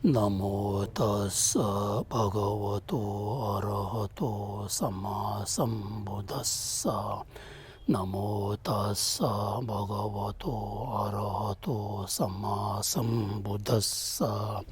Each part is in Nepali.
Namo tassa bhagavato arahato samma sambuddhassa. Namo tassa bhagavato arahato samma sambuddhassa.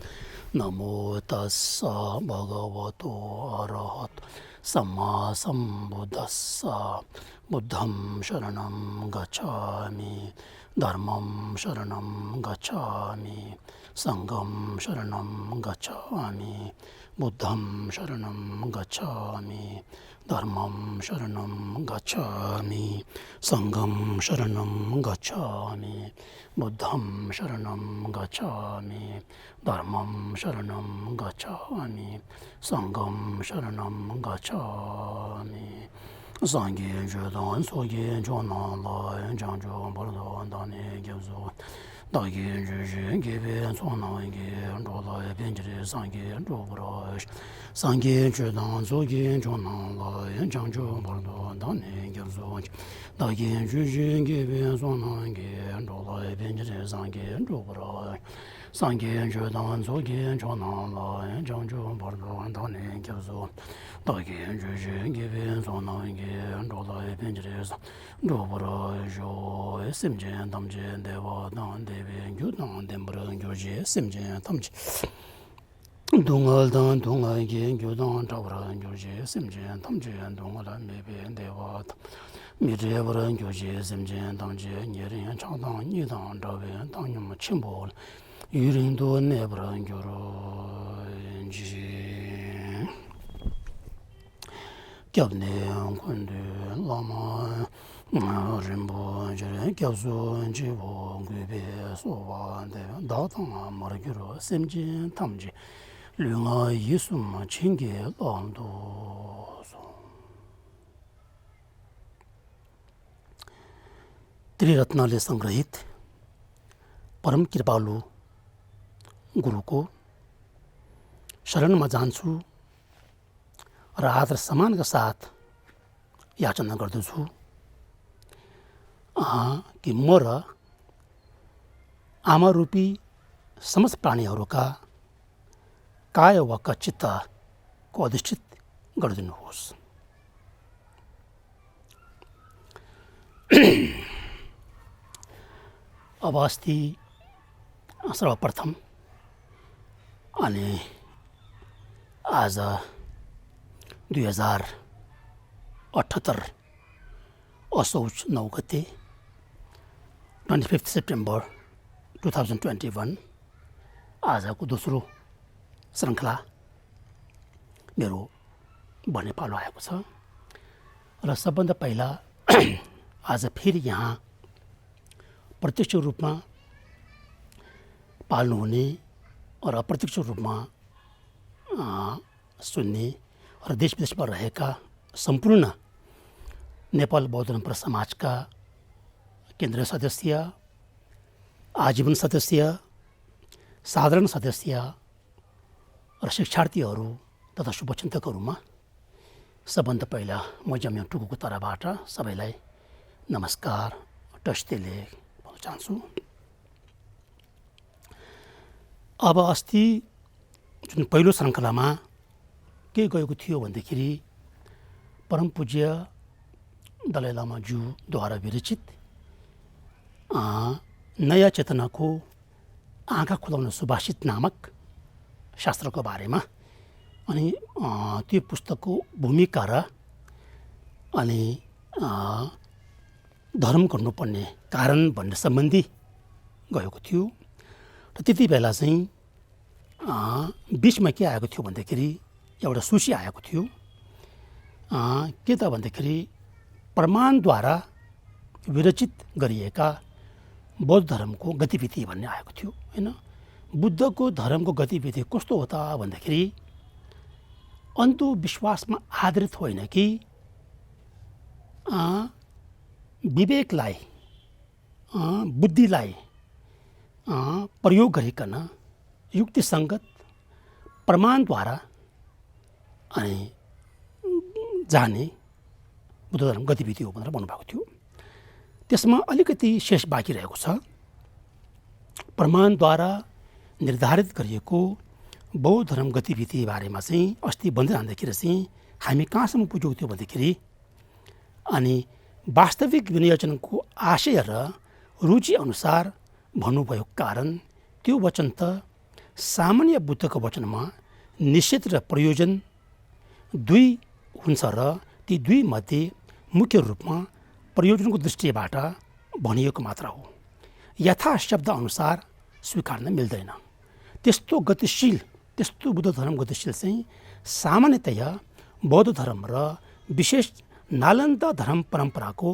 Namo tassa bhagavato arahato samma sambuddhassa. Buddham sharanam gacchami. Dharmam sharanam gacchami. Sangam sharanam gacchami. Buddham sharanam gacchami. Dharmam sharanam gacchami. Sangam sharanam gacchami. Buddham sharanam gacchami. Dharmam sharanam gacchami. Sangam sharanam gacchami. Sangye Judan Soye Jona Lai Janjo Bardo Dani Gyozo Dagi Juju Gibe Sona Ge Rola Benjiri Sangye Robrash Sangye Judan Soye Jona Lai Janjo Bardo Dani Gyozo Dagi Juju Gibe Sona Ge Rola Benjiri Sangye Robrash Sangye Judan Soye Jona Lai Janjo Bardo Dani Gyozo Dagi Juju Gibe Sona Rola Benjiri Robra Jo Simjen Tamje Deva Dan Devi Gyudan Dembra Gyoje Simjen Tamje Dungal Dan Dungal Gen Gyudan Tabra Gyoje Simjen Tamje Dungal Mebe Deva Mirevra Gyoje Simjen Tamje Nyerin Changdan Nidan Dawe Tanyum Chimbol Yurindo Nebra Gyoro Ji Gyabne Kundu Lama Rimbo Jere Gyabzu Jibo Gube Soba Datang Margiro Semjin Tamji Lunga Yisum Chinge Lando Triratnale Sangrahit Param Kripalu Guru को शरण में जान्छु र आदर सम्मानका साथ याचना गर्दछु कि म र आमा रूपी समस्त प्राणीहरूका काय वा चित्तको अधिष्ठित गरिदिनुहोस्। अब अस्ति सर्वप्रथम अनि आज 2078 असोज 9 गते 25 सेप्टेम्बर 2021 आजको दोस्रो श्रृङ्खला मेरो भन्ने पालो आएको छ र सबभन्दा पहिला आज फेरि यहाँ प्रत्यक्ष रूपमा पाल्नुहुने र अप्रत्यक्ष रूपमा सुन्ने र देश विदेशमा रहेका सम्पूर्ण नेपाल बौद्ध परम्परा समाजका केन्द्रीय सदस्य, आजीवन सदस्य, साधारण सदस्य र शिक्षार्थीहरू तथा शुभचिन्तकहरूमा सबभन्दा पहिला म जम्या टुकुको तर्फबाट सबैलाई नमस्कार टस्टेले भन्न चाहन्छु। अब अस्ति जुन पहिलो श्रृङ्खलामा के गएको थियो भन्दाखेरि परम पूज्य दलाई लामा ज्यूद्वारा विरचित नयाँ चेतनाको आँखा खुलाउन सुभाषित नामक शास्त्रको बारेमा अनि त्यो पुस्तकको भूमिका र अनि धर्म गर्नुपर्ने कारण भन्ने सम्बन्धी गएको थियो र त्यति बेला चाहिँ बिचमा के आएको थियो भन्दाखेरि एउटा सूची आएको थियो के त भन्दाखेरि प्रमाणद्वारा विरचित गरिएका बौद्ध धर्मको गतिविधि भन्ने आएको थियो हैन। बुद्धको धर्मको गतिविधि कस्तो हो त भन्दाखेरि अन्धविश्वासमा आधारित होइन कि विवेकलाई बुद्धिलाई प्रयोग गरिकन युक्तिसङ्गत प्रमाणद्वारा अनि जाने बुद्ध धर्म गतिविधि हो भनेर भन्नुभएको थियो। त्यसमा अलिकति शेष बाँकी रहेको छ। प्रमाणद्वारा निर्धारित गरिएको बौद्ध धर्म गतिविधि बारेमा चाहिँ अस्ति भन्दै जाँदाखेरि चाहिँ हामी कहाँसम्म पुगेको थियो भन्दाखेरि अनि वास्तविक विनियोजनको आशय र रुचि अनुसार भन्नुभएको कारण त्यो वचन त सामान्य बुद्धको वचनमा निषेध र प्रयोजन दुई हुन्छ र ती दुई मध्ये मुख्य रूपमा प्रयोजनको दृष्टिबाट भनिएको मात्र हो। यथा शब्द अनुसार स्वीकार्न मिल्दैन। त्यस्तो बुद्ध धर्म गतिशील चाहिँ सामान्यतया बौद्ध धर्म र विशेष नालन्दा धर्म परम्पराको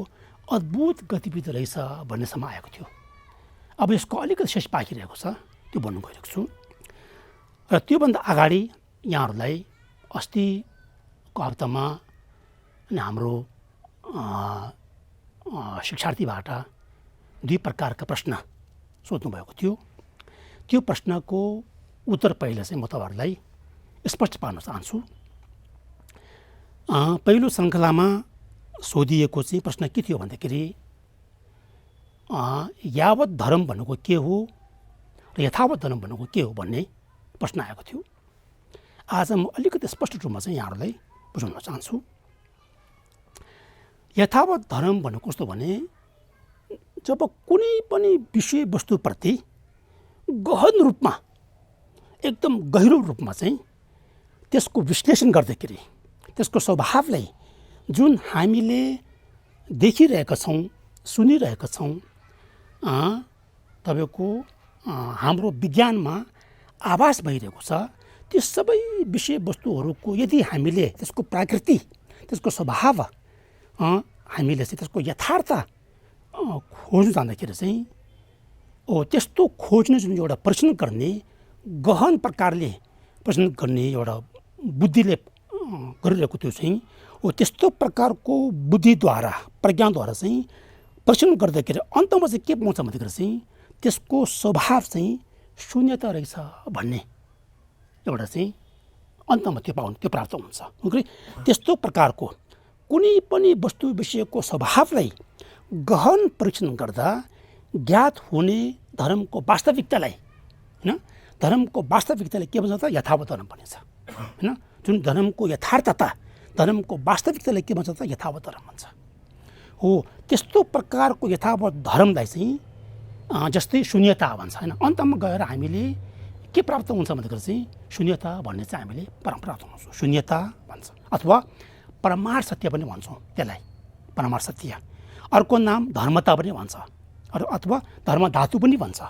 अद्भुत गतिविधि रहेछ भन्नेसम्म आएको थियो। अब यसको अलिकति शेष बाँकी रहेको छ, त्यो भन्नु गइरहेको छु। र त्योभन्दा अगाडि यहाँहरूलाई अस्तिको हप्तामा हाम्रो शिक्षार्थीबाट दुई प्रकारका प्रश्न सोध्नुभएको थियो। त्यो प्रश्नको उत्तर पहिला चाहिँ म तपाईँहरूलाई स्पष्ट पार्न चाहन्छु। पहिलो श्रृङ्खलामा सोधिएको चाहिँ प्रश्न के थियो भन्दाखेरि यावत धर्म भनेको के हो र यथावत धर्म भनेको के हो भन्ने प्रश्न आएको थियो। आज म अलिकति स्पष्ट रूपमा चाहिँ यहाँहरूलाई बुझाउन चाहन्छु। यथावत धर्म भनेको कस्तो भने जब कुनै पनि विषयवस्तुप्रति गहन रूपमा एकदम गहिरो रूपमा चाहिँ त्यसको विश्लेषण गर्दाखेरि त्यसको स्वभावलाई जुन हामीले देखिरहेका छौँ, सुनिरहेका छौँ, तपाईँको हाम्रो विज्ञानमा आभास भइरहेको छ, त्यो सबै विषयवस्तुहरूको यदि हामीले त्यसको प्रकृति, त्यसको स्वभाव हामीले चाहिँ त्यसको यथार्थ खोज्नु जाँदाखेरि चाहिँ त्यस्तो खोज्ने जुन एउटा परीक्षण गर्ने गहन प्रकारले परीक्षण गर्ने एउटा बुद्धिले गरिरहेको त्यो चाहिँ त्यस्तो प्रकारको बुद्धिद्वारा, प्रज्ञाद्वारा चाहिँ परीक्षण गर्दाखेरि अन्तमा चाहिँ के पाउँछ भन्दाखेरि चाहिँ त्यसको स्वभाव चाहिँ शून्यता रहेछ भन्ने एउटा चाहिँ अन्तमा त्यो प्राप्त हुन्छ। त्यस्तो प्रकारको कुनै पनि वस्तु विषयको स्वभावलाई गहन परीक्षण गर्दा ज्ञात हुने धर्मको वास्तविकतालाई धर्मको वास्तविकतालाई के भन्छ त यथावत धर्म भनिन्छ होइन। जुन धर्मको यथार्थता, धर्मको वास्तविकतालाई के भन्छ त यथावत धर्म भन्छ हो। त्यस्तो प्रकारको यथावत धर्मलाई चाहिँ जस्तै शून्यता भन्छ होइन। अन्तमा गएर हामीले के प्राप्त हुन्छ भन्दाखेरि चाहिँ शून्यता भन्ने चाहिँ हामीले प्राप्त हुन्छौँ, शून्यता भन्छ अथवा परमार सत्य पनि भन्छौँ त्यसलाई, परमार सत्य। अर्को नाम धर्मता पनि भन्छ अथवा धर्म धातु पनि भन्छ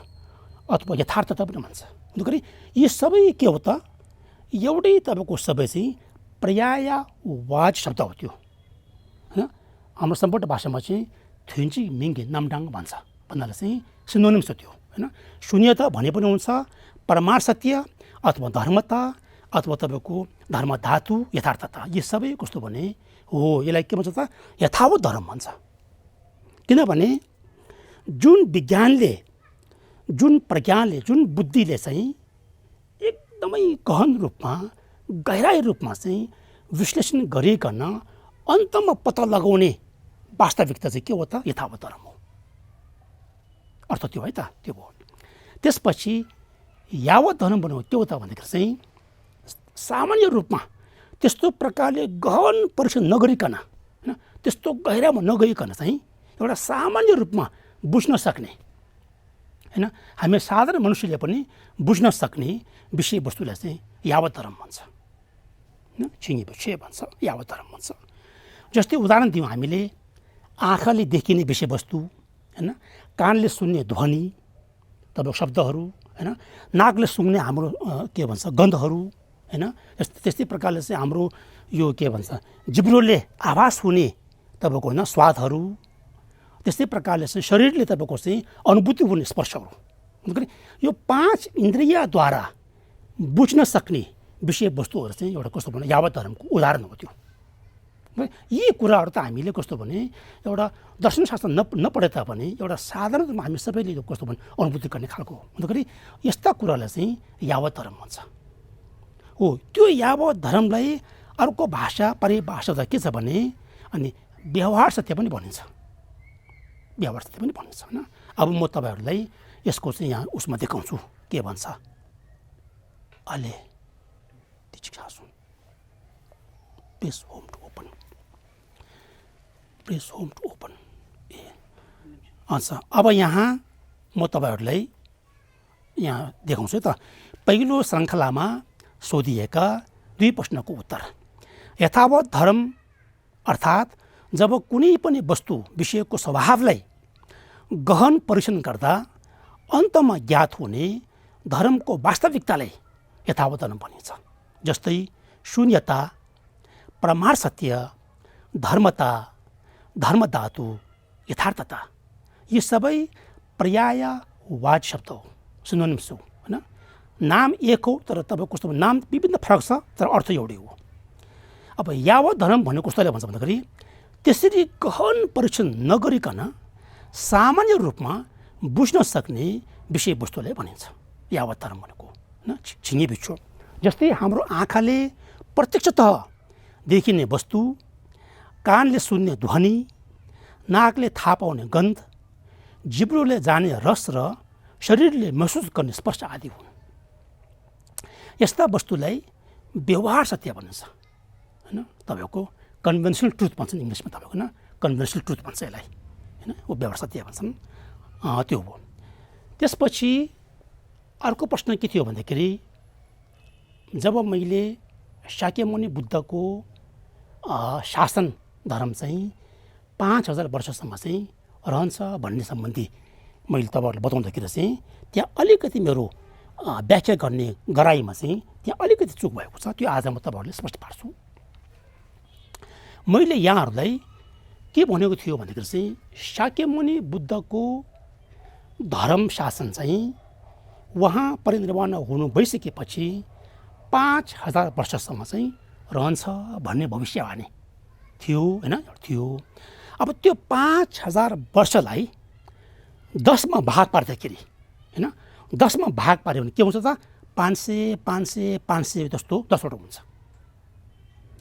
अथवा यथार्थता पनि भन्छ। अन्तखेरि यी सबै के हो त एउटै तपाईँको सबै चाहिँ पर्यायवाची शब्द हो त्यो होइन। हाम्रो सम्पूर्ण भाषामा चाहिँ थुन्ची मिङ्गे नामडाङ भन्छ भन्नाले चाहिँ सिनोनिम्स हो त्यो होइन। शून्यता भने पनि हुन्छ, परमार सत्य अथवा धर्मता अथवा तपाईँको धर्म धातु, यथार्थता, यी सबै कस्तो भने हो यसलाई के भन्छ त यथावत धर्म भन्छ। किनभने जुन विज्ञानले, जुन प्रज्ञानले, जुन बुद्धिले चाहिँ एकदमै गहन रूपमा, गहिराई रूपमा चाहिँ विश्लेषण गरिकन अन्तमा पत्ता लगाउने वास्तविकता चाहिँ के हो त यथावत धर्म हो। अर्थ त्यो है त, त्यो हो। त्यसपछि यावत धर्म भनेको के हो त भन्दाखेरि चाहिँ सामान्य रूपमा त्यस्तो प्रकारले गहन परीक्षण नगरिकन होइन, त्यस्तो गहिरामा नगइकन चाहिँ एउटा सामान्य रूपमा बुझ्न सक्ने होइन, हामी साधारण मनुष्यले पनि बुझ्न सक्ने विषयवस्तुलाई चाहिँ यावत धर्म भन्छ होइन। छिङ्गी विषय भन्छ, यावत धर्म भन्छ। जस्तै उदाहरण दिउँ, हामीले आँखाले देखिने विषयवस्तु होइन, कानले सुन्ने ध्वनि, तपाईँको शब्दहरू होइन, नाकले सुँघ्ने हाम्रो के भन्छ गन्धहरू होइन, त्यस्तै प्रकारले चाहिँ हाम्रो यो के भन्छ जिब्रोले आभास हुने तपाईँको होइन स्वादहरू, त्यस्तै प्रकारले चाहिँ शरीरले तपाईँको चाहिँ अनुभूति हुने स्पर्शहरू। अन्तखेरि यो 5 इन्द्रियद्वारा बुझ्न सक्ने विषयवस्तुहरू चाहिँ एउटा कस्तो भने यावत धर्मको उदाहरण हो त्यो। यी कुराहरू त हामीले कस्तो भने एउटा दर्शनशास्त्र नपढे तापनि एउटा साधारण रूपमा हामी सबैले यो कस्तो भने अनुभूति गर्ने खालको हो। अन्तखेरि यस्ता कुरालाई चाहिँ यावत धर्म भन्छ हो। त्यो यावत धर्मलाई अर्को भाषा परिभाषा त के छ भने अनि व्यवहार सत्य पनि भनिन्छ, व्यवहार सत्य पनि भनिन्छ होइन। अब म तपाईँहरूलाई यसको चाहिँ यहाँ उसमा देखाउँछु के भन्छ अहिले प्रेस होम टु ओपन ए अच्छा अब यहाँ म तपाईँहरूलाई यहाँ देखाउँछु त पहिलो श्रृङ्खलामा सोधिएका 2 प्रश्नको उत्तर यथावत धर्म अर्थात् जब कुनै पनि वस्तु विषयको स्वभावलाई गहन परीक्षण गर्दा अन्तमा ज्ञात हुने धर्मको वास्तविकतालाई यथावत धर्म भनिन्छ। जस्तै शून्यता, प्रमाण सत्य, धर्मता, धर्मधातु, यथार्थता यी सबै पर्यायवाची शब्द हो, सिनोनिम्स हो हैन। नाम एक हो तर तपाईको कस्तो नाम विभिन्न फरक छ तर अर्थ एउटै हो। अब यावत धर्म भन्ने कस्तोले भन्छ भन्दाखेरि त्यसरी गहन परीक्षण नगरिकन सामान्य रूपमा बुझ्न सक्ने विषयवस्तुलाई भनिन्छ यावत धर्म भनेको हैन। छिङे बिच्छो जस्तै हाम्रो आँखाले प्रत्यक्षतः देखिने वस्तु, कानले सुन्ने ध्वनि, नाकले थाहा पाउने गन्ध, जिब्रोले जाने रस र शरीरले महसुस गर्ने स्पर्श आदि हुन्। यस्ता वस्तुलाई व्यवहार सत्य भनिन्छ हैन। तपाईको कन्भेन्सनल ट्रुथ भन्छन् इङ्ग्लिसमा, तपाईको न कन्भेन्सनल ट्रुथ भन्छ यसलाई हैन, वो व्यवहार सत्य भन्छन् त्यो हो। त्यसपछि अर्को प्रश्न के थियो भन्दाखेरि जब मैले शाक्यमुनि बुद्धको शासन धर्म चाहिँ 5000 वर्षसम्म चाहिँ रहन्छ भन्ने सम्बन्धी मैले तपाईँहरूलाई बताउँदाखेरि चाहिँ त्यहाँ अलिकति मेरो व्याख्या गर्ने गराइमा चाहिँ त्यहाँ अलिकति चुक भएको छ। त्यो आज म तपाईँहरूलाई स्पष्ट पार्छु। मैले यहाँहरूलाई के भनेको थियो भन्दाखेरि चाहिँ शाक्यमुनि बुद्धको धर्म शासन चाहिँ उहाँ परिनिर्वाण हुनु भइसकेपछि 5000 वर्षसम्म चाहिँ रहन्छ भन्ने भविष्यवाणी थियो हैन थियो। अब त्यो 5000 वर्षलाई 10 मा भाग पार्दाखेरि हैन 10 मा भाग पार्यो भने के हुन्छ त 500 500 500 जस्तो 10 वटा हुन्छ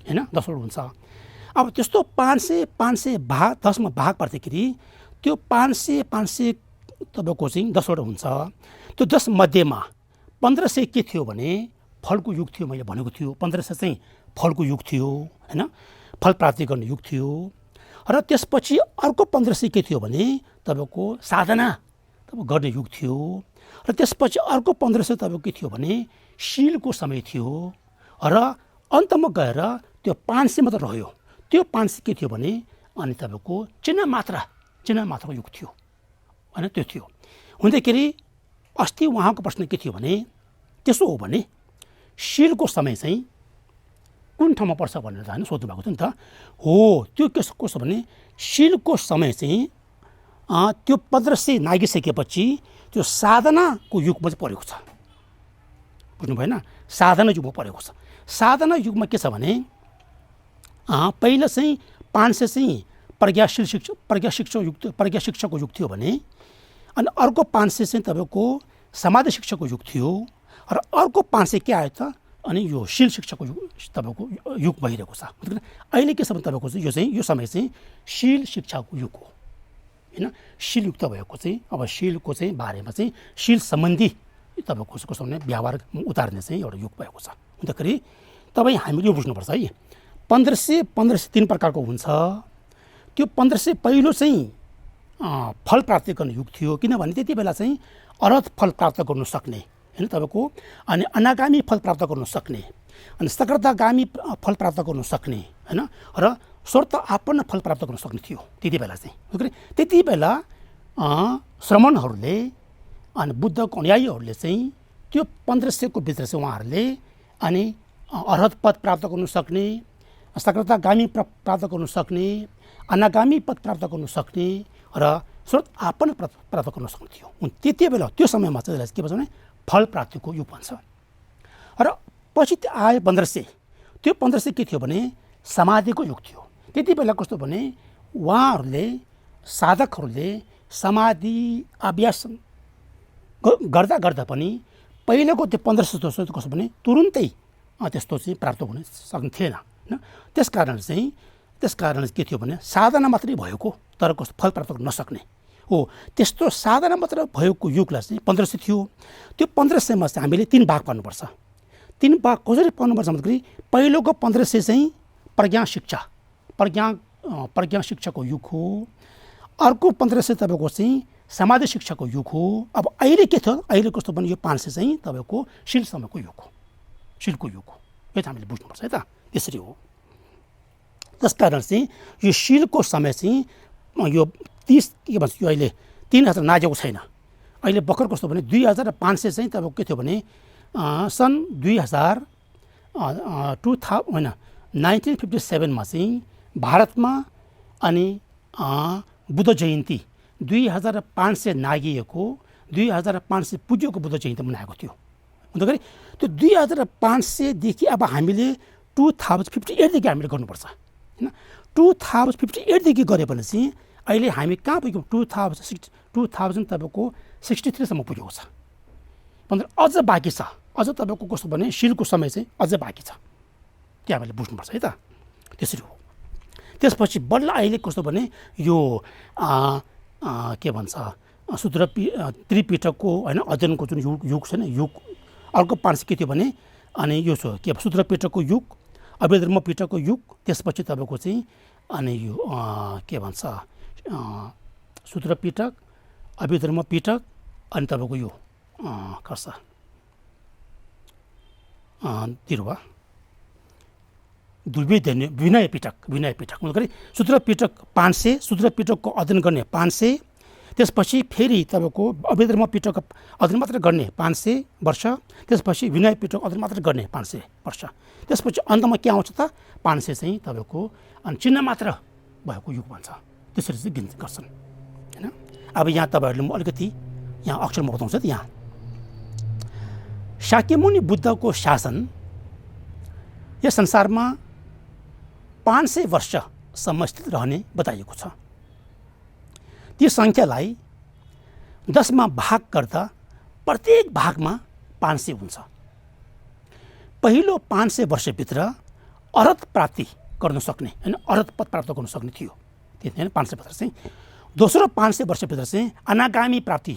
हैन 10 वटा हुन्छ। अब त्यस्तो 500 500 भाग 10 मा भाग पार्दाखेरि त्यो 500 500 तपाईको चाहिँ 10 वटा हुन्छ। त्यो 10 मध्येमा 1500 के थियो भने फलको युग थियो। मैले भनेको थियो 1500 चाहिँ फलको युग थियो हैन, फल प्राप्ति गर्ने युग थियो। र त्यसपछि अर्को 1500 के थियो भने तपाईको साधना गर्ने युग थियो। र त्यसपछि अर्को 1500 तपाईको के थियो भने शीलको समय थियो। र अन्तमा गएर त्यो 500 मात्र रह्यो। त्यो 500 के थियो भने अनि तपाईको चिन्ह मात्राको युग थियो हैन, त्यो थियो। हुँदाखेरि अस्ति उहाँको प्रश्न के थियो भने त्यसो हो भने शीलको समय चाहिँ कुन ठाउँमा पर्छ भनेर हैन सोध्नु भएको थियो नि त। हो त्यो कसो भने शीलको समय चाहिँ त्यो 1500 नागिसकेपछि त्यो साधनाको युगमा चाहिँ परेको छ। बुझ्नु भएन? साधना युगमा परेको छ। साधना युगमा के छ भने पहिला चाहिँ 500 चाहिँ प्रज्ञा शिक्षाको युग थियो भने अनि अर्को 500 चाहिँ तपाईको समाधि शिक्षाको युग थियो। र अर्को 500 के आयो त अनि यो शील शिक्षाको युग तपाईको युग भइरहेको छ। अहिले के छ भने तपाईको चाहिँ यो समय चाहिँ शील शिक्षाको युग हो हैन। शील युक्त भएको चाहिँ अब शीलको चाहिँ बारेमा चाहिँ शील सम्बन्धी तपाईको कस्तो भने व्यवहार उतार्ने चाहिँ एउटा युग भएको छ। हुँदाखेरि तपाईँ हामीले यो बुझ्नुपर्छ है 1500 3 प्रकारको हुन्छ। त्यो 1500 पहिलो चाहिँ फल प्राप्ति गर्ने युग थियो किनभने त्यति बेला चाहिँ अरहत फल प्राप्त गर्न सक्ने हैन तपाईको अनि अनागामी फल प्राप्त गर्न सक्ने अनि सकृतगामी फल प्राप्त गर्न सक्ने हैन र स्वर्त आत्मन फल प्राप्त गर्न सक्ने थियो त्यति बेला चाहिँ। त्यति बेला श्रमणहरूले अनि बुद्धको अनुयायीहरूले चाहिँ त्यो 1500 को भित्र चाहिँ उहाँहरूले अनि अरहत पद प्राप्त गर्न सक्ने, सकृतगामी प्राप्त गर्न सक्ने, अनागामी पद प्राप्त गर्न सक्ने र स्वर्त आत्मन प्राप्त गर्न सक्ने थियो। त्यति बेला त्यो समयमा चाहिँ के भन्छ भने फल प्राप्तिको युग भन्छ। र पछि आयो 1500। त्यो 1500 के थियो भने समाधिको युग थियो। त्यति बेला कस्तो भने उहाँहरूले साधकहरूले समाधि अभ्यास गर्दा गर्दा पनि पहिलेको त्यो 1500 जस्तो कस्तो भने तुरुन्तै त्यस्तो चाहिँ प्राप्त हुन सक्ने थिएन हैन। त्यसकारण के थियो भने साधना मात्रै भएको तर कस्तो फल प्राप्त गर्न नसक्ने हो त्यस्तो साधना मात्र भएको युगलाई चाहिँ 1500 थियो। त्यो 1500मा चाहिँ हामीले 3 भाग पार्नुपर्छ। 3 भाग कसरी पार्नुपर्छ भन्दाखेरि पहिलोको 1500 चाहिँ प्रज्ञा शिक्षाको युग हो। अर्को 1500 तपाईँको चाहिँ समाधि शिक्षाको युग हो। अब अहिले के थियो, अहिले कस्तो भने यो 500 चाहिँ तपाईँको शील समयको युग हो, शीलको युग हो। यो त हामीले बुझ्नुपर्छ है त, त्यसरी हो। त्यसकारण चाहिँ यो शीलको समय चाहिँ यो 30 के भन्छ, यो अहिले 3000 नाजेको छैन। अहिले भर्खर कस्तो भने 2500 चाहिँ तपाईँको के थियो भने सन् 1957मा चाहिँ भारतमा अनि बुद्ध जयन्ती 2500 नागिएको 2500 पुज्योको बुद्ध जयन्ती मनाएको थियो। अन्तखेरि त्यो 2500देखि अब हामीले 2058देखि हामीले गर्नुपर्छ होइन। 2058देखि गऱ्यो भने चाहिँ अहिले हामी कहाँ पुग्यौँ, 2000 तपाईँको 63सम्म पुगेको छ। भन्दा अझ बाँकी छ, अझ तपाईँको कस्तो भने शीलको समय चाहिँ अझ बाँकी छ। त्यो हामीले बुझ्नुपर्छ है त, त्यसरी हो। त्यसपछि बल्ल अहिले कस्तो भने यो के भन्छ त्रिपिटकको होइन अध्ययनको जुन युग छ नि, युग अर्को 500 के थियो भने अनि यो के सूत्रपिटकको युग, अभिधर्म पिटकको युग, त्यसपछि तपाईँको चाहिँ अनि यो के भन्छ सूत्रपिटक, अभिधर्म पिटक, अनि तपाईँको यो खर्च तिरुवा विनय पिटक मतलब सूत्रपिटक 500, सूत्रपिटकको अध्ययन गर्ने 500, त्यसपछि फेरि तपाईँको अभिधर्म पिटक अध्ययन मात्र गर्ने 500 वर्ष, त्यसपछि विनय पिटक अध्ययन मात्र गर्ने 500 वर्ष, त्यसपछि अन्तमा के आउँछ त 500 चाहिँ तपाईँको अनि चिन्ह मात्र भएको युग भन्छ। त्यसरी चाहिँ गिन्ती गर्छन् होइन। अब यहाँ तपाईँहरूले म अलिकति यहाँ अक्षरमा बताउँछ त, यहाँ शाक्यमुनि बुद्धको शासन यस संसारमा 500 वर्षसम्म स्थित रहने बताइएको छ। ती सङ्ख्यालाई 10मा भाग गर्दा प्रत्येक भागमा 500 हुन्छ। पहिलो 500 वर्षभित्र अरहत प्राप्ति गर्न सक्ने होइन, अरहत पद प्राप्त गर्न सक्ने थियो त्यति होइन 500 वर्ष चाहिँ। दोस्रो 500 वर्षभित्र चाहिँ अनागामी प्राप्ति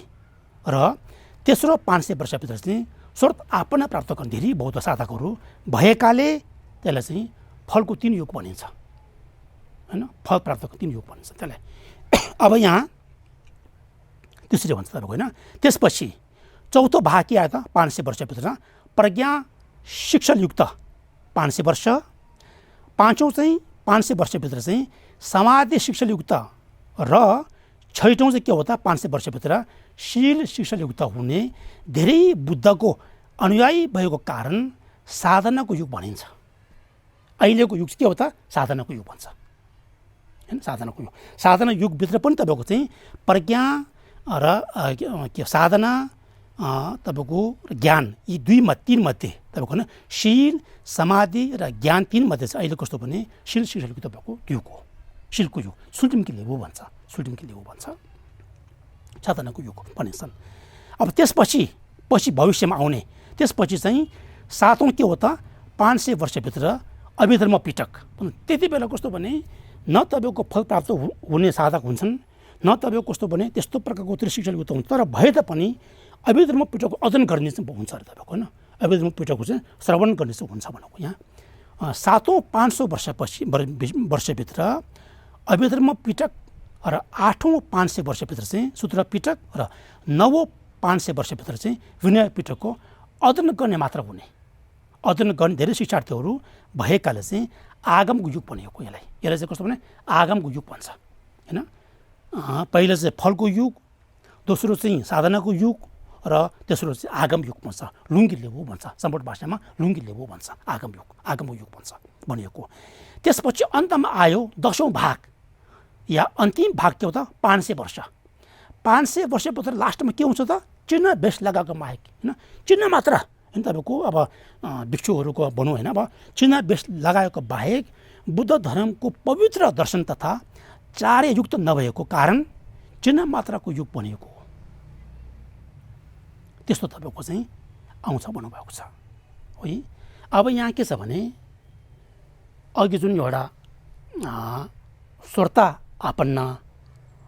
र तेस्रो 500 वर्षभित्र चाहिँ स्वर्त आपना प्राप्त गर्ने धेरै बौद्ध साधकहरू भएकाले त्यसलाई चाहिँ फलको 3 युग भनिन्छ होइन, फल प्राप्तको 3 युग भनिन्छ त्यसलाई। अब यहाँ त्यसरी भन्छ तपाईँको होइन। त्यसपछि चौथो भाग के आयो त 500 वर्षभित्र प्रज्ञा शिक्षणयुक्त 500 वर्ष, पाँचौँ चाहिँ 500 वर्षभित्र चाहिँ समाधि शिक्षणयुक्त र छैटौँ चाहिँ के हो त 500 वर्षभित्र शील शिक्षणयुक्त हुने धेरै बुद्धको अनुयायी भएको कारण साधनाको युग भनिन्छ। अहिलेको युग के हो त साधनाको युग भन्छ होइन। साधनाको युग, साधना युगभित्र पनि तपाईँको चाहिँ प्रज्ञा र के साधना तपाईँको ज्ञान यी 3 मध्ये तपाईँको होइन शील समाधि र ज्ञान 3 मध्ये चाहिँ अहिले कस्तो भने शील शिक्षणको तपाईँको युग हो, शीलको युग सुल्टिमकी लेबु भन्छ, सुल्टिमकी लेबु भन्छ, साधनाको युग भनिन्छन्। अब त्यसपछि भविष्यमा आउने त्यसपछि चाहिँ सातौँ के हो त 500 वर्षभित्र अभिधर्म पिटक। त्यति बेला कस्तो भने न तपाईँको फल प्राप्त हुने साधक हुन्छन्, न तपाईँको कस्तो भने त्यस्तो प्रकारको त्रिशिक्षणयुक्त हुन्छ, तर भए तापनि अभिधर्म पिटकको अध्ययन गर्ने चाहिँ हुन्छ अरे तपाईँको होइन। अभिधर्म पिटकको चाहिँ श्रवण गर्ने चाहिँ हुन्छ भनेको यहाँ। सातौँ 500 वर्षभित्र अभिधर्म पिटक र आठौँ 500 वर्षभित्र चाहिँ सूत्र पिटक र नवौँ 500 वर्षभित्र चाहिँ विनय पिटकको अध्ययन गर्ने मात्र हुने, अध्ययन गर्ने धेरै शिक्षार्थीहरू भएकाले चाहिँ आगमको युग बनेको यसलाई चाहिँ कस्तो भने आगमको युग भन्छ होइन। पहिला चाहिँ फलको युग, दोस्रो चाहिँ साधनाको युग र तेस्रो चाहिँ आगम युग भन्छ, लुङ्गी लेबु भन्छ, सम्पूर्ण भाषामा लुङ्गी लेबु भन्छ, आगमको युग भन्छ भनिएको। त्यसपछि अन्तमा आयो 10औँ भाग या अन्तिम भाग के हो त 500 वर्ष। 500 वर्षभित्र लास्टमा के हुन्छ त चिन्ह बेस लगाएको बाहेक होइन, चिन्ह मात्र होइन तपाईँको अब भिक्षुहरूको भनौँ होइन, अब चिन्ह बेस लगाएको बाहेक बुद्ध धर्मको पवित्र दर्शन तथा चार्ययुक्त नभएको कारण चिन्ह मात्रको युग बनिएको हो। त्यस्तो तपाईँको चाहिँ आउँछ भन्नुभएको छ है। अब यहाँ के छ भने अघि जुन एउटा स्वर्ता आपन्न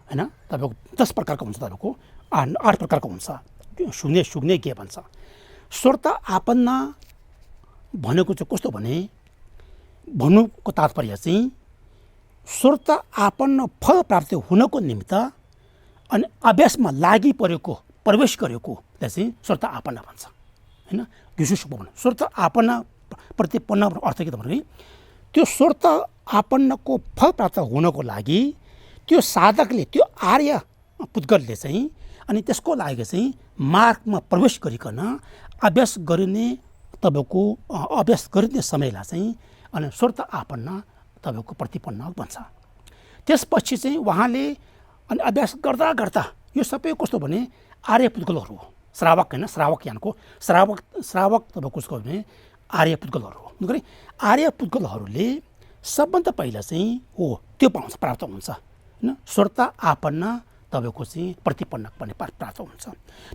होइन, तपाईँको 10 प्रकारको हुन्छ, तपाईँको 8 प्रकारको हुन्छ। सुग्ने के भन्छ, स्वर्त आपन्न भनेको चाहिँ कस्तो भने, भन्नुको तात्पर्य चाहिँ स्वर्त आपन्न फल प्राप्ति हुनको निमित्त अनि अभ्यासमा लागि परेको, प्रवेश गरेकोलाई चाहिँ स्वर्त आपन्न भन्छ, होइन। विशुष्क भन्नु स्वर्त आपन्न प्रतिपन्न अर्थ के त भने, त्यो स्वर्त आपन्नको फल प्राप्त हुनको लागि त्यो साधकले, त्यो आर्य पुद्गलले चाहिँ अनि त्यसको लागि चाहिँ मार्गमा प्रवेश गरिकन अभ्यास गरिने तपाईँको अभ्यास गरिने समयलाई चाहिँ अनि स्वर्त आपन्न तपाईँको प्रतिपन्न भन्छ। त्यसपछि चाहिँ उहाँले अनि अभ्यास गर्दा गर्दा यो सबै कस्तो भने आर्य पुद्गलहरू हो, श्रावक होइन, श्रावक यानको श्रावक तपाईँको उसको भने आर्य पुद्गलहरू हो। आर्य पुद्गलहरूले सबभन्दा पहिला चाहिँ हो त्यो पाउँछ, प्राप्त हुन्छ, होइन। स्वर्त आपन्न तपाईँको चाहिँ प्रतिपन्न पनि प्राप्त हुन्छ।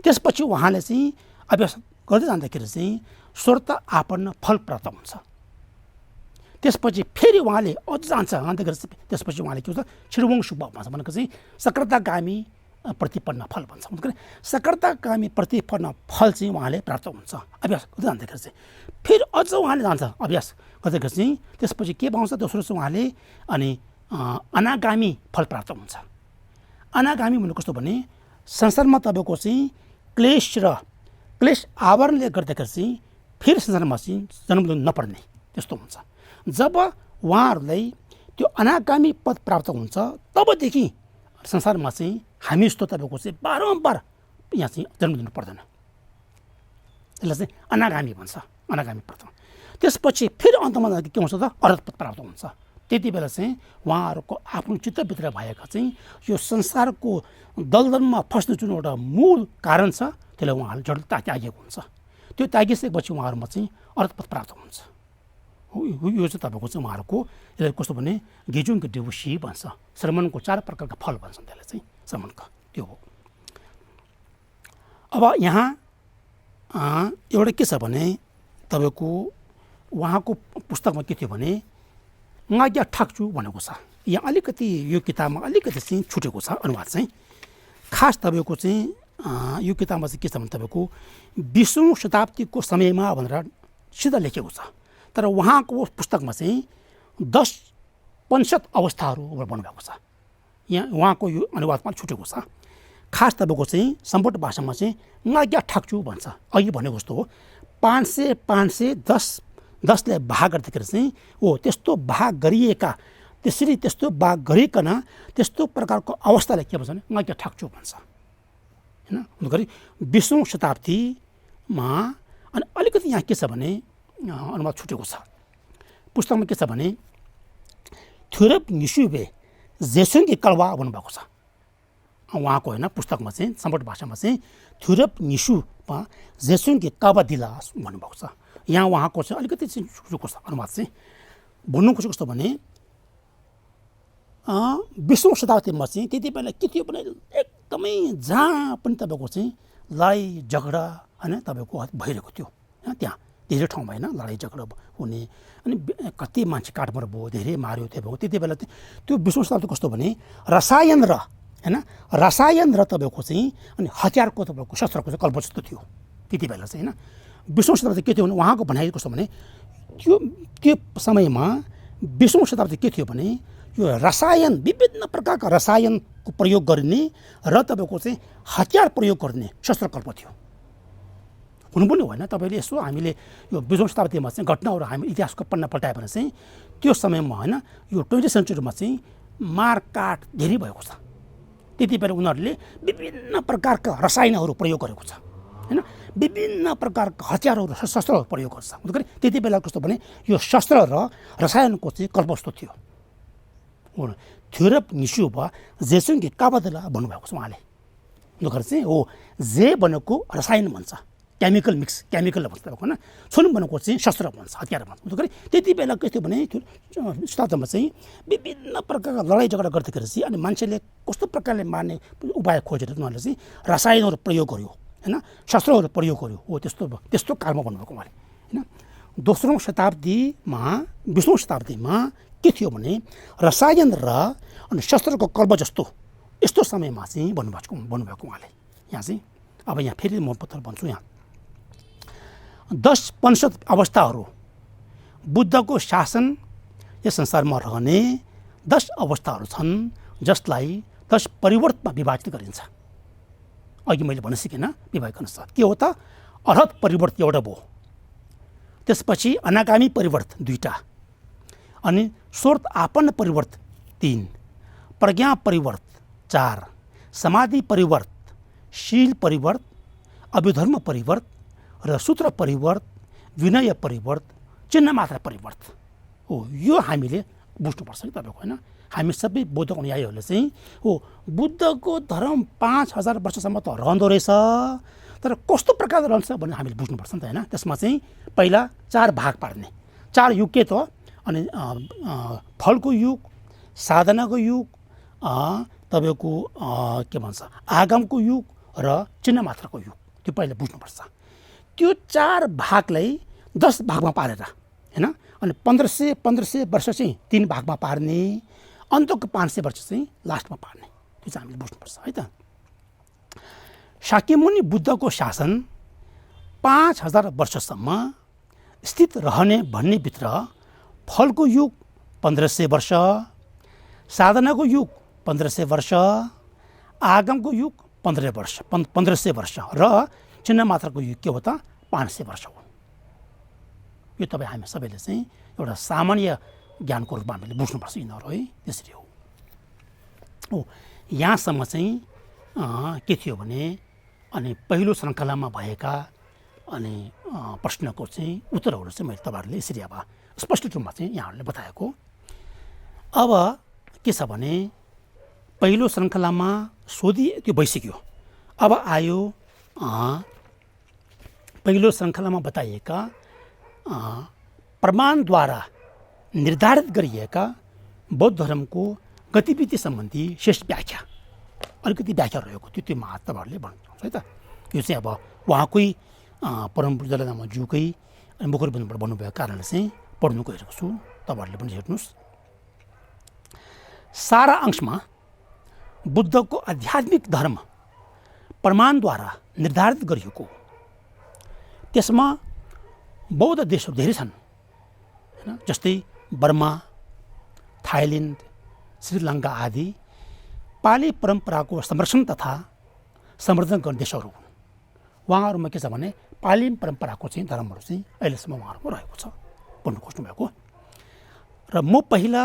त्यसपछि उहाँले चाहिँ अभ्यास गर्दै जाँदाखेरि चाहिँ स्वर्त आपन्न फल प्राप्त हुन्छ। त्यसपछि फेरि उहाँले अझ जान्छ, अन्तखेरि त्यसपछि उहाँले के भन्छ, क्षीरवंशु भन्छ, भनेको चाहिँ सकृतगामी प्रतिपन्न फल भन्छ। सकृतगामी प्रतिपन्न फल चाहिँ उहाँले प्राप्त हुन्छ अभ्यास गर्दै जाँदाखेरि चाहिँ। फेरि अझ उहाँले जान्छ अभ्यास गर्दाखेरि चाहिँ, त्यसपछि के पाउँछ, दोस्रो चाहिँ उहाँले अनि अनागामी फल प्राप्त हुन्छ। अनागामी भनेको कस्तो भने, संसारमा तपाईँको चाहिँ क्लेश आवरणले गर्दाखेरि चाहिँ फेरि संसारमा चाहिँ जन्म लिनु नपर्ने त्यस्तो हुन्छ। जब उहाँहरूलाई त्यो अनागामी पद प्राप्त हुन्छ, तबदेखि संसारमा चाहिँ हामी जस्तो तपाईँको चाहिँ बारम्बार यहाँ चाहिँ जन्म लिनु पर्दैन। यसलाई चाहिँ अनागामी भन्छ, अनागामी प्रथम। त्यसपछि फेरि अन्तमा के हुन्छ त, अरहत पद प्राप्त हुन्छ। त्यति बेला चाहिँ उहाँहरूको आफ्नो चित्तभित्र भएका चाहिँ यो संसारको दलदलमा फस्नु जुन एउटा मूल कारण छ, त्यसलाई उहाँहरूले जडता त्यागेको हुन्छ। त्यो त्यागिसकेपछि उहाँहरूमा चाहिँ अरहत पद प्राप्त हुन्छ। यो चाहिँ तपाईँको चाहिँ उहाँहरूको यसलाई कस्तो भने गेजुङको डिभोसी भन्छ, श्रमणको 4 प्रकारका फल भन्छन् त्यसलाई चाहिँ श्रमणको, त्यो हो। अब यहाँ एउटा के छ भने, तपाईँको उहाँको पुस्तकमा के थियो भने ङाग्या ठाक्चु भनेको छ। यहाँ अलिकति यो किताबमा अलिकति चाहिँ छुटेको छ अनुवाद चाहिँ। खास तपाईँको चाहिँ यो किताबमा चाहिँ के छ भने, तपाईँको 20औं शताब्दीको समयमा भनेर सिधा लेखेको छ, तर उहाँको पुस्तकमा चाहिँ 10 अवस्थाहरू भन्नुभएको छ। यहाँ उहाँको यो अनुवादमा छुटेको छ। खास तपाईँको चाहिँ सम्पूर्ण भाषामा चाहिँ ङाग्या ठाक्चु भन्छ। अघि भनेको जस्तो हो 500-510ले भाग गर्दाखेरि चाहिँ हो त्यस्तो भाग गरिएका, त्यसरी त्यस्तो भाग गरिकन त्यस्तो प्रकारको अवस्थालाई के भन्छ भने ङाग्या ठाक्चु भन्छ, होइन। गरी 20औं शताब्दीमा अनि अलिकति यहाँ के छ भने अनुवाद छुटेको छ। पुस्तकमा के छ भने थ्योरप निसुबे जेसुङ्गे कलवा भन्नुभएको छ उहाँको, होइन। पुस्तकमा चाहिँ सम्पूर्ण भाषामा चाहिँ थ्योरप निसुमा जेसुङ्गे काबा दिलास भन्नुभएको छ। यहाँ उहाँको चाहिँ अलिकति चाहिँ छुटेको छ अनुवाद चाहिँ। भन्नु खोजेको कस्तो भने 20औं शताब्दीमा चाहिँ त्यति बेला के थियो भने एकदमै जहाँ पनि तपाईँको चाहिँ लडाइँ झगडा, होइन, तपाईँको भइरहेको थियो। त्यहाँ धेरै ठाउँमा, होइन, लडाइँ झगडा हुने, अनि कति मान्छे काटमार भयो, धेरै मार्यो। त्यति बेला त्यो 20औं शताब्दी कस्तो भने रसायन र, होइन, रसायन र तपाईँको चाहिँ अनि हतियारको तपाईँको शस्त्रको चाहिँ कल्प जस्तो थियो त्यति बेला चाहिँ, होइन। 20औं शताब्दी के थियो भने उहाँको भनाइ कस्तो भने त्यो समयमा 20औं शताब्दी के थियो भने यो रसायन, विभिन्न प्रकारका रसायनको प्रयोग गर्ने र तपाईँको चाहिँ हतियार प्रयोग गर्ने शस्त्रकल्प थियो। हुनु पनि होइन, तपाईँले यसो हामीले यो 20औं शताब्दीमा चाहिँ घटनाहरू हामी इतिहासको पन्ना पल्टायो भने चाहिँ त्यो समयमा, होइन, यो 20th सेन्चुरीमा चाहिँ मारकाट धेरै भएको छ। त्यति बेला उनीहरूले विभिन्न प्रकारका रसायनहरू प्रयोग गरेको छ, होइन, विभिन्न प्रकारका हतियारहरू, शस्त्रहरू प्रयोग गर्छ। त्यति बेला कस्तो भने यो शस्त्र र रसायनको चाहिँ कल्पस्तो थियो। थ्योरप निसु वा जेसुङ्गे काबादला भन्नुभएको छ उहाँले। चाहिँ हो जे भनेको रसायन भन्छ, केमिकल मिक्स, केमिकल भन्छ तपाईँको, होइन। छुन भनेको चाहिँ शस्त्र भन्छ, हतियार भन्छ। त्यति बेला के थियो भने शताब्दीमा चाहिँ विभिन्न प्रकारका लडाइँ झगडा गर्दाखेरि चाहिँ अनि मान्छेले कस्तो प्रकारले मार्ने उपाय खोजेर उनीहरूले चाहिँ रसायनहरू प्रयोग गर्यो, होइन, शस्त्रहरू प्रयोग गर्यो। हो त्यस्तो कालमा भन्नुभएको उहाँले, होइन। 20औं शताब्दीमा 20औं शताब्दीमा के थियो भने रसायन र अनि शस्त्रको कल्प जस्तो यस्तो समयमा चाहिँ भन्नुभएको उहाँले यहाँ चाहिँ अब यहाँ फेरि म पत्थर भन्छु यहाँ 10% अवस्थाहरू बुद्धको शासन यस संसारमा रहने 10 अवस्थाहरू छन् जसलाई 10 परिवर्तनमा विभाजित गरिन्छ। अघि मैले भन्न सिकेन विभाग अनुसार के हो त अर्हत परिवर्त एउटा भयो, त्यसपछि अनागामी परिवर्त 2टा, अनि स्वर्त आपन्न परिवर्त 3, प्रज्ञा परिवर्त 4, समाधि परिवर्त, शील परिवर्त, अभिधर्म परिवर्त र सूत्र परिवर्त, विनय परिवर्त, चिन्ह मात्र परिवर्त हो। यो हामीले बुझ्नुपर्छ कि तपाईँको होइन। हामी सबै बौद्ध अनुयायीहरूले चाहिँ हो बुद्धको धर्म 5000 वर्षसम्म त रहँदो रहेछ, तर कस्तो प्रकारले रहन्छ भनेर हामीले बुझ्नुपर्छ नि त होइन। त्यसमा चाहिँ पहिला 4 भाग पार्ने, 4 युग के त अनि फलको युग, साधनाको युग, तपाईँको के भन्छ आगमको युग र चिन्ह मात्रको युग, त्यो पहिला बुझ्नुपर्छ। त्यो 4 भागलाई 10 भागमा पारेर होइन, अनि 1500 वर्ष चाहिँ 3 भागमा पार्ने, अन्तको 500 वर्ष चाहिँ लास्टमा पार्ने, त्यो चाहिँ हामीले बुझ्नुपर्छ है त। शाक्यमुनि बुद्धको शासन 5000 वर्षसम्म स्थित रहने भन्नेभित्र फलको युग 1500 वर्ष, साधनाको युग 1500 वर्ष, आगमको युग 1500 वर्ष र चिन्ह मात्रको युग के हो त 500 वर्ष हो। यो तपाईँ हामी सबैले चाहिँ एउटा सामान्य ज्ञानको रूपमा हामीले बुझ्नुपर्छ यिनीहरू है। त्यसरी हो यहाँसम्म चाहिँ के थियो भने अनि पहिलो श्रृङ्खलामा भएका अनि प्रश्नको चाहिँ उत्तरहरू चाहिँ मैले तपाईँहरूले यसरी अब स्पष्ट रूपमा चाहिँ यहाँहरूले बताएको। अब के छ भने पहिलो श्रृङ्खलामा त्यो भइसक्यो। अब आयो पहिलो श्रृङ्खलामा बताइएका प्रमाणद्वारा निर्धारित गरिएका बौद्ध धर्मको गतिविधि सम्बन्धी शेष व्याख्या, अलिकति व्याख्या रहेको थियो, त्यो तपाईँहरूले भन्नुहुन्छ है त। यो चाहिँ अब उहाँकै परम पूज्य लामाज्यूकै मुखरबन्धबाट भन्नुभएको कारणले चाहिँ पढ्नु गइरहेको छु, तपाईँहरूले पनि हेर्नुहोस्। सारा अंशमा बुद्धको आध्यात्मिक धर्म प्रमाणद्वारा निर्धारित गरिएको, त्यसमा बौद्ध देशहरू धेरै छन् होइन, जस्तै बर्मा, थाइल्यान्ड, श्रीलङ्का आदि पाली परम्पराको संरक्षण तथा संवर्धन गर्ने देशहरू हुन्। उहाँहरूमा के छ भने पाली परम्पराको चाहिँ धर्महरू चाहिँ अहिलेसम्म उहाँहरूमा रहेको छ भन्नु खोज्नुभएको। र म पहिला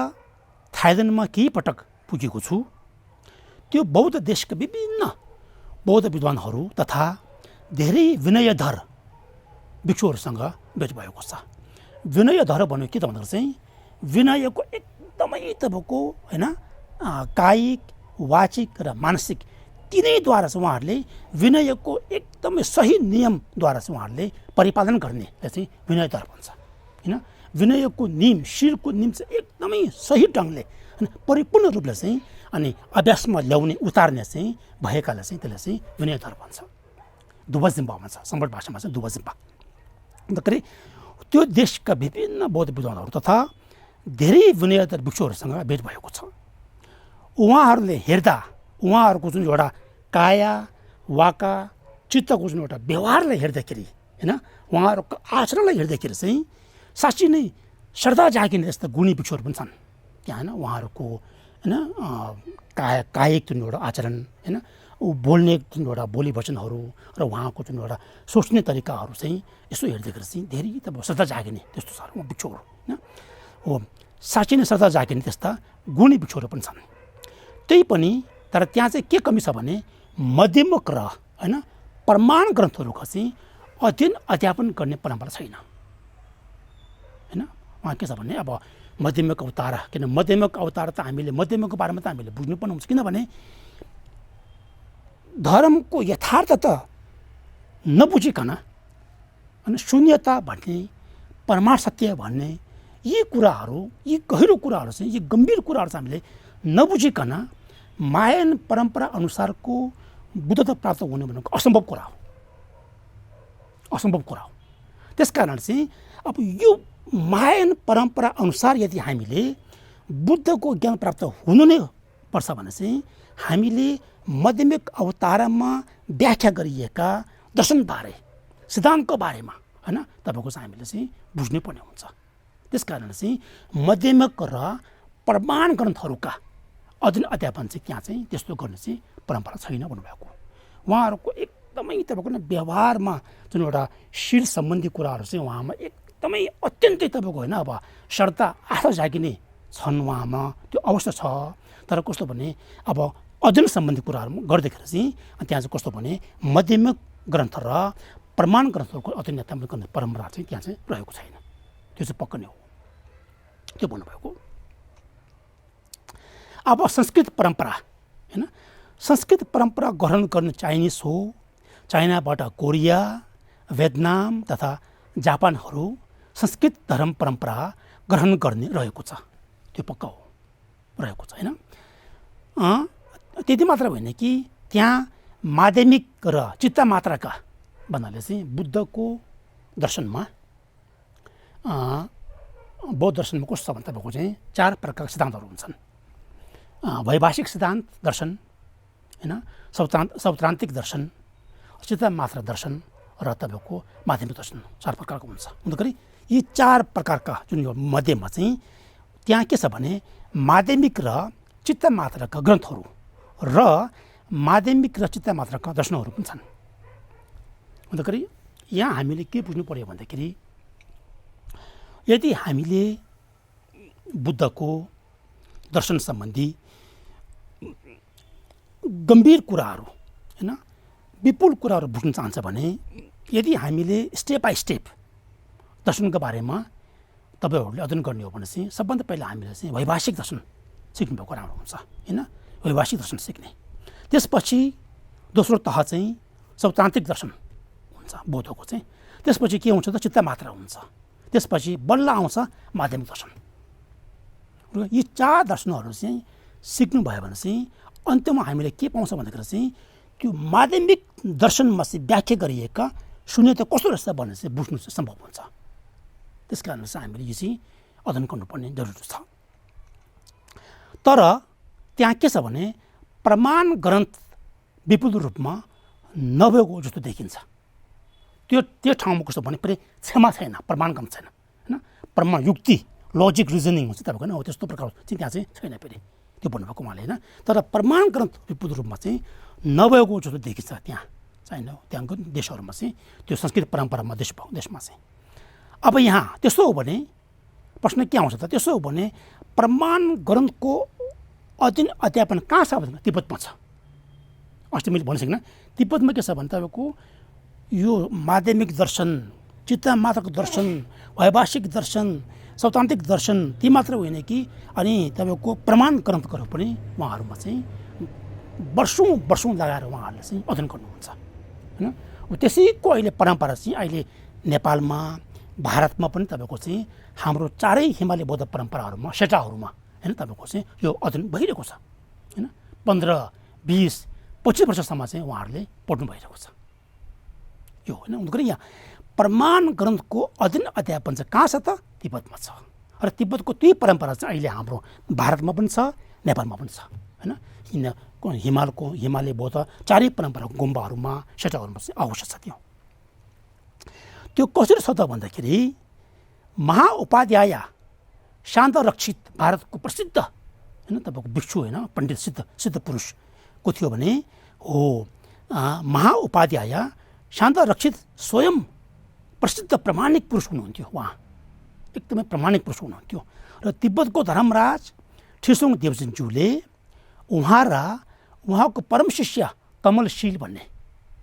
थाइल्यान्डमा केही पटक पुगेको छु। त्यो बौद्ध देशका विभिन्न बौद्ध विद्वानहरू तथा धेरै विनयधर भिक्षुहरूसँग भेट भएको छ। विनयधर भन्यो के त भन्दाखेरि चाहिँ विनयको एकदमै तपाईँको होइन कायिक, वाचिक र मानसिक तिनैद्वारा चाहिँ उहाँहरूले विनयको एकदमै सही नियमद्वारा चाहिँ उहाँहरूले परिपालन गर्ने चाहिँ विनयधर भन्छ होइन। विनयको नियम, शीलको नियम चाहिँ एकदमै सही ढङ्गले होइन परिपूर्ण रूपले चाहिँ अनि अभ्यासमा ल्याउने उतार्ने चाहिँ भएकाले चाहिँ त्यसलाई चाहिँ विनयधर भन्छ। दुबजिम्बा भन्छ, सम्बट भाषामा चाहिँ दुबजिम्बा। अन्तखेरि त्यो देशका विभिन्न बौद्ध विद्वानहरू तथा धेरै विनयधर भिक्षुहरूसँग भेट भएको छ। उहाँहरूले हेर्दा उहाँहरूको जुन एउटा काया वाका चित्तको जुन एउटा व्यवहारलाई हेर्दाखेरि होइन, उहाँहरूको आचरणलाई हेर्दाखेरि चाहिँ साँच्चै नै श्रद्धा जागिने जस्ता गुणी भिक्षुहरू पनि छन् त्यहाँ होइन। उहाँहरूको होइन कायिक जुन एउटा आचरण होइन, बोल्ने जुन एउटा बोली वचनहरू र उहाँको जुन एउटा सोच्ने तरिकाहरू चाहिँ यसो हेर्दाखेरि चाहिँ धेरै त श्रद्धा जागिने त्यस्तो छ भिक्षुहरू होइन। हो साँच्चै नै श्रद्धा जागिने त्यस्ता गुणी भिक्षुहरू पनि छन्। त्यही पनि तर त्यहाँ चाहिँ के कमी छ भने मध्यमक र होइन प्रमाण ग्रन्थहरूको चाहिँ अध्ययन अध्यापन गर्ने परम्परा छैन होइन। उहाँ के छ भने अब मध्यमक अवतार, किन मध्यमक अवतार त हामीले मध्यमको बारेमा त हामीले बुझ्नुपर्ने हुन्छ, किनभने धर्मको यथार्थ त नबुझिकन अनि शून्यता भन्ने, परमाण सत्य भन्ने यी कुराहरू, यी गहिरो कुराहरू चाहिँ, यी गम्भीर कुराहरू चाहिँ हामीले नबुझिकन मायन परम्परा अनुसारको बुद्धता प्राप्त हुने भनेको असम्भव कुरा हो, असम्भव कुरा हो। त्यस कारण चाहिँ अब यो मायन परम्परा अनुसार यदि हामीले बुद्धको ज्ञान प्राप्त हुनु नै पर्छ भने चाहिँ हामीले माध्यमिक अवतारमा व्याख्या गरिएका दर्शनबारे सिद्धान्तको बारेमा हैन तपाईँको चाहिँ हामीले चाहिँ बुझ्नै पर्ने हुन्छ। त्यस कारण चाहिँ माध्यमिक र प्रमाण ग्रन्थहरूका अध्ययन अध्यापन चाहिँ त्यहाँ चाहिँ त्यस्तो गर्ने चाहिँ परम्परा छैन भन्नुभएको। उहाँहरूको एकदमै तपाईँको व्यवहारमा जुन एउटा शील सम्बन्धी कुराहरू चाहिँ उहाँमा एकदमै अत्यन्तै तपाईँको होइन अब श्रद्धा आस्था जागिने छन् उहाँमा, त्यो अवस्था छ। तर कस्तो भने अब अध्ययन सम्बन्धी कुराहरू गर्दाखेरि चाहिँ त्यहाँ चाहिँ कस्तो भने माध्यमिक ग्रन्थ र प्रमाण ग्रन्थहरूको अध्ययन अध्यापन गर्ने परम्परा चाहिँ त्यहाँ चाहिँ रहेको छैन। त्यो चाहिँ पक्का नै हो, त्यो भन्नुभएको। अब संस्कृत परम्परा होइन, संस्कृत परम्परा ग्रहण गर्ने चाइनिज हो, चाइनाबाट कोरिया, भियतनाम तथा जापानहरू संस्कृत धर्म परम्परा ग्रहण गर्ने रहेको छ, त्यो पक्का हो, रहेको छ होइन। त्यति मात्र होइन कि त्यहाँ माध्यमिक र चित्त मात्राका भन्नाले चाहिँ बुद्धको दर्शनमा बौद्ध दर्शनमा कस्तो छ भने तपाईँको चाहिँ 4 प्रकारका सिद्धान्तहरू हुन्छन्। वैभाषिक सिद्धान्त दर्शन होइन, सौत्रान्तिक दर्शन, चित्त मात्र दर्शन र तपाईँको माध्यमिक दर्शन 4 प्रकारको हुन्छ। हुँदाखेरि यी 4 प्रकारका जुन यो मध्येमा चाहिँ त्यहाँ के छ भने माध्यमिक र चित्त मात्रका ग्रन्थहरू र माध्यमिक र चित्त मात्रका दर्शनहरू पनि छन्। हुँदाखेरि यहाँ हामीले के बुझ्नु पर्यो भन्दाखेरि यदि हामीले बुद्धको दर्शन सम्बन्धी गम्भीर कुराहरू होइन, विपुल कुराहरू बुझ्न चाहन्छ भने यदि हामीले स्टेप बाई स्टेप दर्शनको बारेमा तपाईँहरूले अध्ययन गर्ने हो भने चाहिँ सबभन्दा पहिला हामीले चाहिँ वैभाषिक दर्शन सिक्नुभएको राम्रो हुन्छ होइन, वैभाषिक दर्शन सिक्ने। त्यसपछि दोस्रो तह चाहिँ सौत्रान्तिक दर्शन हुन्छ बौद्धको चाहिँ। त्यसपछि के हुन्छ त चित्त मात्र हुन्छ। त्यसपछि बल्ल आउँछ माध्यमिक दर्शन। यी 4 दर्शनहरू चाहिँ सिक्नुभयो भने चाहिँ अन्त्यमा हामीले के पाउँछ भन्दाखेरि चाहिँ त्यो माध्यमिक दर्शनमा चाहिँ व्याख्या गरिएका शून्य त कस्तो रहेछ भन्ने चाहिँ बुझ्नु चाहिँ सम्भव हुन्छ। त्यस कारण चाहिँ हामीले यो चाहिँ अध्ययन गर्नुपर्ने जरुरी छ। तर त्यहाँ के छ भने प्रमाण ग्रन्थ विपुल रूपमा नभएको जस्तो देखिन्छ। त्यो ठाउँमा कस्तो भने फेरि क्षमा छैन, प्रमाण ग्रन्थ छैन होइन, प्रमाण युक्ति लजिक रिजनिङ हुन्छ तपाईँको होइन, हो त्यस्तो प्रकार चाहिँ त्यहाँ चाहिँ छैन फेरि, त्यो भन्नुभएको उहाँले होइन। तर प्रमाण ग्रन्थ विपुल रूपमा चाहिँ नभएको जस्तो देखिन्छ त्यहाँ छैन, त्यहाँको देशहरूमा चाहिँ त्यो संस्कृत परम्परामा देशमा चाहिँ। अब यहाँ त्यस्तो हो भने प्रश्न के आउँछ त, त्यसो हो भने प्रमाण ग्रन्थको अध्ययन अध्यापन कहाँ छ भने तिब्बतमा छ। अस्ति मैले भनिसकेन, तिब्बतमा के छ भने तपाईँको यो माध्यमिक दर्शन, चित्त मात्रको दर्शन, वैभाषिक दर्शन, सौत्रान्तिक दर्शन ती मात्र होइन कि अनि तपाईँको प्रमाण ग्रन्थहरू पनि उहाँहरूमा चाहिँ वर्षौँ लगाएर उहाँहरूले चाहिँ अध्ययन गर्नुहुन्छ होइन। त्यसैको अहिले परम्परा चाहिँ अहिले नेपालमा भारतमा पनि तपाईँको चाहिँ हाम्रो 4 हिमाली बौद्ध परम्पराहरूमा सेटाहरूमा होइन तपाईँको चाहिँ यो अध्ययन भइरहेको छ होइन। 15, 20, 25 वर्षसम्म चाहिँ उहाँहरूले पढ्नु भइरहेको छ यो होइन। हुँदाखेरि यहाँ प्रमाण ग्रन्थको अध्ययन अध्यापन चाहिँ कहाँ छ त, तिब्बतमा छ। र तिब्बतको त्यही परम्परा चाहिँ अहिले हाम्रो भारतमा पनि छ, नेपालमा पनि छ होइन। हिमालय बौद्ध 4 परम्पराको गुम्बाहरूमा सेटाहरूमा चाहिँ अवश्य छ। त्यो कसरी छ त भन्दाखेरि महाउपाध्याय शान्त रक्षित भारतको प्रसिद्ध होइन तपाईँको भिक्षु होइन, पण्डित सिद्ध पुरुषको थियो भने हो महाउपाध्याय शान्त रक्षित स्वयं प्रसिद्ध प्रामाणिक पुरुष हुनुहुन्थ्यो। उहाँ एकदमै प्रामाणिक पुरुष हुनुहुन्थ्यो। र तिब्बतको धर्मराज ठिसोङ देवजिनज्यूले उहाँ र उहाँको परम शिष्य कमलशील भन्ने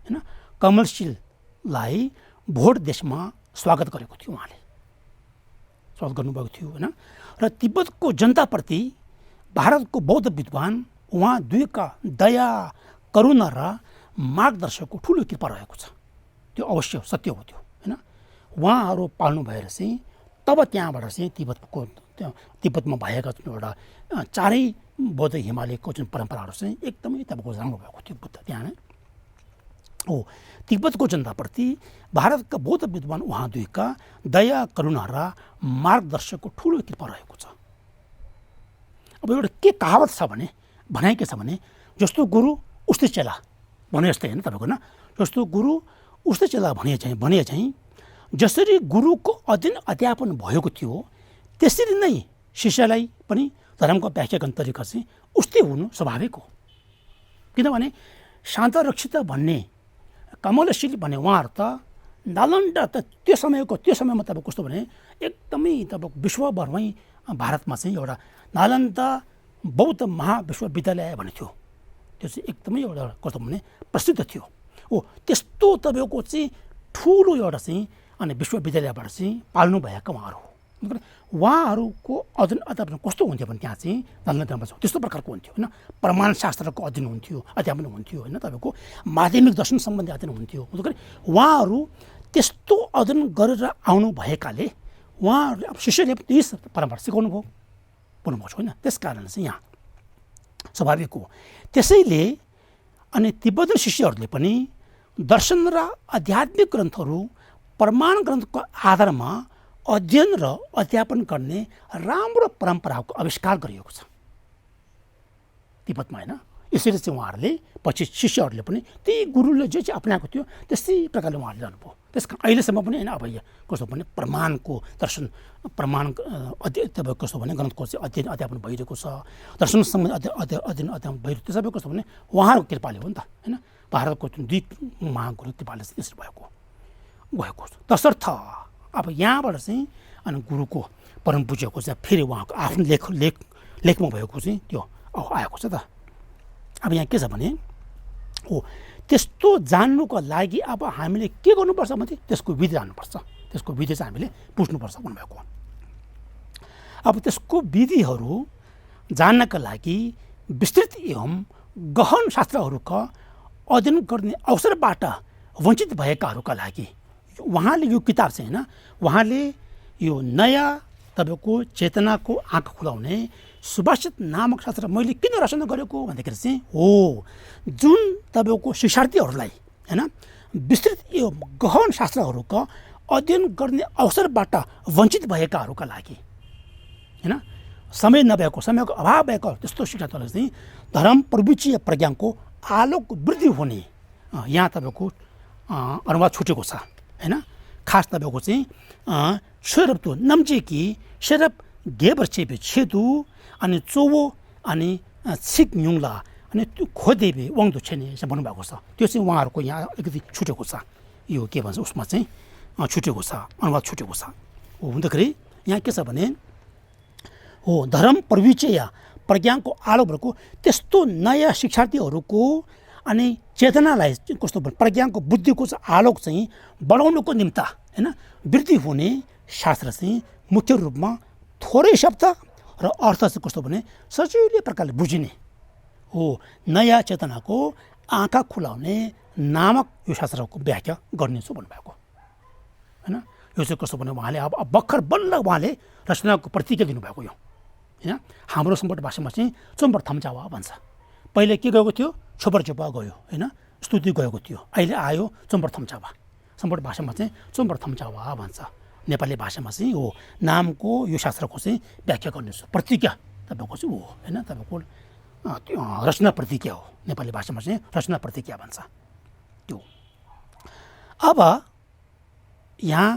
होइन, कमलशीललाई भोट देशमा स्वागत गरेको थियो, उहाँले स्वागत गर्नुभएको थियो होइन। र तिब्बतको जनताप्रति भारतको बौद्ध विद्वान उहाँ दुईका दया, करुणा र मार्गदर्शकको ठुलो कृपा रहेको छ। त्यो अवश्य सत्य हो त्यो होइन। उहाँहरू पाल्नु भएर चाहिँ तब त्यहाँबाट चाहिँ तिब्बतमा भएका जुन एउटा 4 बौद्ध हिमालयको जुन परम्पराहरू चाहिँ एकदमै तपाईँको राम्रो भएको थियो बुद्ध त्यहाँ नै हो। तिब्बतको जनताप्रति भारतका बौद्ध विद्वान उहाँ दुईका दया, करुणा र मार्गदर्शकको ठुलो कृपा रहेको छ। अब एउटा के कहावत छ भने, भनाइ के छ भने जस्तो गुरु उस्तै चेला भने जस्तै होइन तपाईँको होइन, जस्तो गुरु उस्तै चेला भने चाहिँ जसरी गुरुको अध्ययन अध्यापन भएको थियो त्यसरी नै शिष्यलाई पनि धर्मको व्याख्या गर्ने तरिका चाहिँ उस्तै हुनु स्वाभाविक हो। किनभने शान्त रक्षित भन्ने कमलशील भन्ने उहाँहरू त नालन्दा त त्यो समयमा तपाईँको कस्तो भने एकदमै तपाईँको विश्वभरमै भारतमा चाहिँ एउटा नालन्दा बौद्ध महाविश्वविद्यालय भन्ने थियो। त्यो चाहिँ एकदमै एउटा कस्तो भने प्रसिद्ध थियो। त्यस्तो तपाईँको चाहिँ ठुलो एउटा चाहिँ अनि विश्वविद्यालयबाट चाहिँ पाल्नु भएका उहाँहरू हो। उहाँहरूको अध्ययन अध्यापन कस्तो हुन्थ्यो भने त्यहाँ चाहिँ नालन्दामा त्यस्तो प्रकारको हुन्थ्यो होइन, प्रमाण शास्त्रको अध्ययन हुन्थ्यो, अध्यापन हुन्थ्यो होइन, तपाईँको माध्यमिक दर्शन सम्बन्धी अध्ययन हुन्थ्यो। उहाँहरू त्यस्तो अध्ययन गरेर आउनु भएकाले उहाँहरूले अब शिष्यले त्यही परम्परा सिकाउनु भयो भन्नुभएको छ होइन। त्यस कारण चाहिँ यहाँ स्वाभाविक हो। त्यसैले अनि तिब्बती शिष्यहरूले पनि दर्शन र आध्यात्मिक ग्रन्थहरू प्रमाण ग्रन्थको आधारमा अध्ययन र अध्यापन गर्ने राम्रो परम्पराको आविष्कार गरिएको छ तिब्बतमा होइन। यसरी चाहिँ उहाँहरूले पछि शिष्यहरूले पनि त्यही गुरुले जे चाहिँ अपनाएको थियो त्यस्तै प्रकारले उहाँहरूले जानुभयो। त्यस कारण अहिलेसम्म पनि होइन अब कस्तो भने प्रमाणको दर्शन प्रमाण तपाईँको कस्तो भने ग्रन्थको चाहिँ अध्ययन अध्यापन भइरहेको छ, दर्शन सम्बन्धी अध्ययन अध्यापन भइरहेको त्यो सबै कस्तो भने उहाँहरूको कृपाले हो नि त होइन। भारतको जुन दुई महागुरु कृपाले चाहिँ त्यसरी गएको छ। तसर्थ अब यहाँबाट चाहिँ अनि गुरुको परम पूज्यको चाहिँ फेरि उहाँको आफ्नो लेखमा भएको चाहिँ त्यो आएको छ त। अब यहाँ के छ भने त्यस्तो जान्नुको लागि अब हामीले के गर्नुपर्छ भने त्यसको विधि जान्नुपर्छ, त्यसको विधि चाहिँ हामीले बुझ्नुपर्छ भन्नुभएको। अब त्यसको विधिहरू जान्नका लागि विस्तृत एवं गहन शास्त्रहरूका अध्ययन गर्ने अवसरबाट वञ्चित भएकाहरूका लागि उहाँले यो किताब चाहिँ होइन, उहाँले यो नयाँ तपाईँको चेतनाको आँखा खुलाउने सुभाषित नामक शास्त्र मैले किन रचना गरेको भन्दाखेरि चाहिँ हो जुन तपाईँको शिक्षार्थीहरूलाई होइन विस्तृत एवं गहन शास्त्रहरूका अध्ययन गर्ने अवसरबाट वञ्चित भएकाहरूका लागि होइन, समय नभएको समयको अभाव भएको त्यस्तो शिक्षार्थीहरूलाई चाहिँ धर्म प्रविचीय प्रज्ञाको आलोक वृद्धि हुने यहाँ तपाईँको अनुवाद छुटेको छ होइन। खास तपाईँको चाहिँ स्वेरप्तो नम्चेकी सेरप गेबर चेपे छेदु अनि चोवो अनि छिक न्युङला अनि त्यो खोदेबे वाङदो छेने चाहिँ भन्नुभएको छ। त्यो चाहिँ उहाँहरूको यहाँ अलिकति छुटेको छ, यो के भन्छ उसमा चाहिँ छुटेको छ, अनुवाद छुटेको छ। हो हुँदाखेरि यहाँ के छ भने हो धर्म प्रविचय प्रज्ञानको आलोक भएको त्यस्तो नयाँ शिक्षार्थीहरूको अनि चेतनालाई कस्तो प्रज्ञानको बुद्धिको चाहिँ आलोक चाहिँ बढाउनुको निम्ति होइन वृद्धि हुने शास्त्र चाहिँ मुख्य रूपमा थोरै शब्द र अर्थ चाहिँ कस्तो भने सजिलै प्रकारले बुझिने हो नयाँ चेतनाको आँखा खुलाउने नामक यो शास्त्रको व्याख्या गर्नेछु भन्नुभएको होइन। यो चाहिँ कस्तो भने उहाँले अब भर्खर बल्ल उहाँले रचनाको प्रतिज्ञा दिनुभएको यो होइन। हाम्रो सम्बट भाषामा चाहिँ चोम्बर थम्चावा भन्छ। पहिले के गएको थियो छोपर चोपा गयो होइन, स्तुति गएको थियो, अहिले आयो चोम्बर थम्चावा। सम्बट भाषामा चाहिँ चोम्बर थम्चावा भन्छ। नेपाली भाषामा चाहिँ हो नामको यो शास्त्रको चाहिँ व्याख्या गर्नेछु प्रतिज्ञा तपाईँको चाहिँ हो होइन, तपाईँको त्यो रचना प्रतिज्ञा हो। नेपाली भाषामा चाहिँ रचना प्रतिज्ञा भन्छ त्यो। अब यहाँ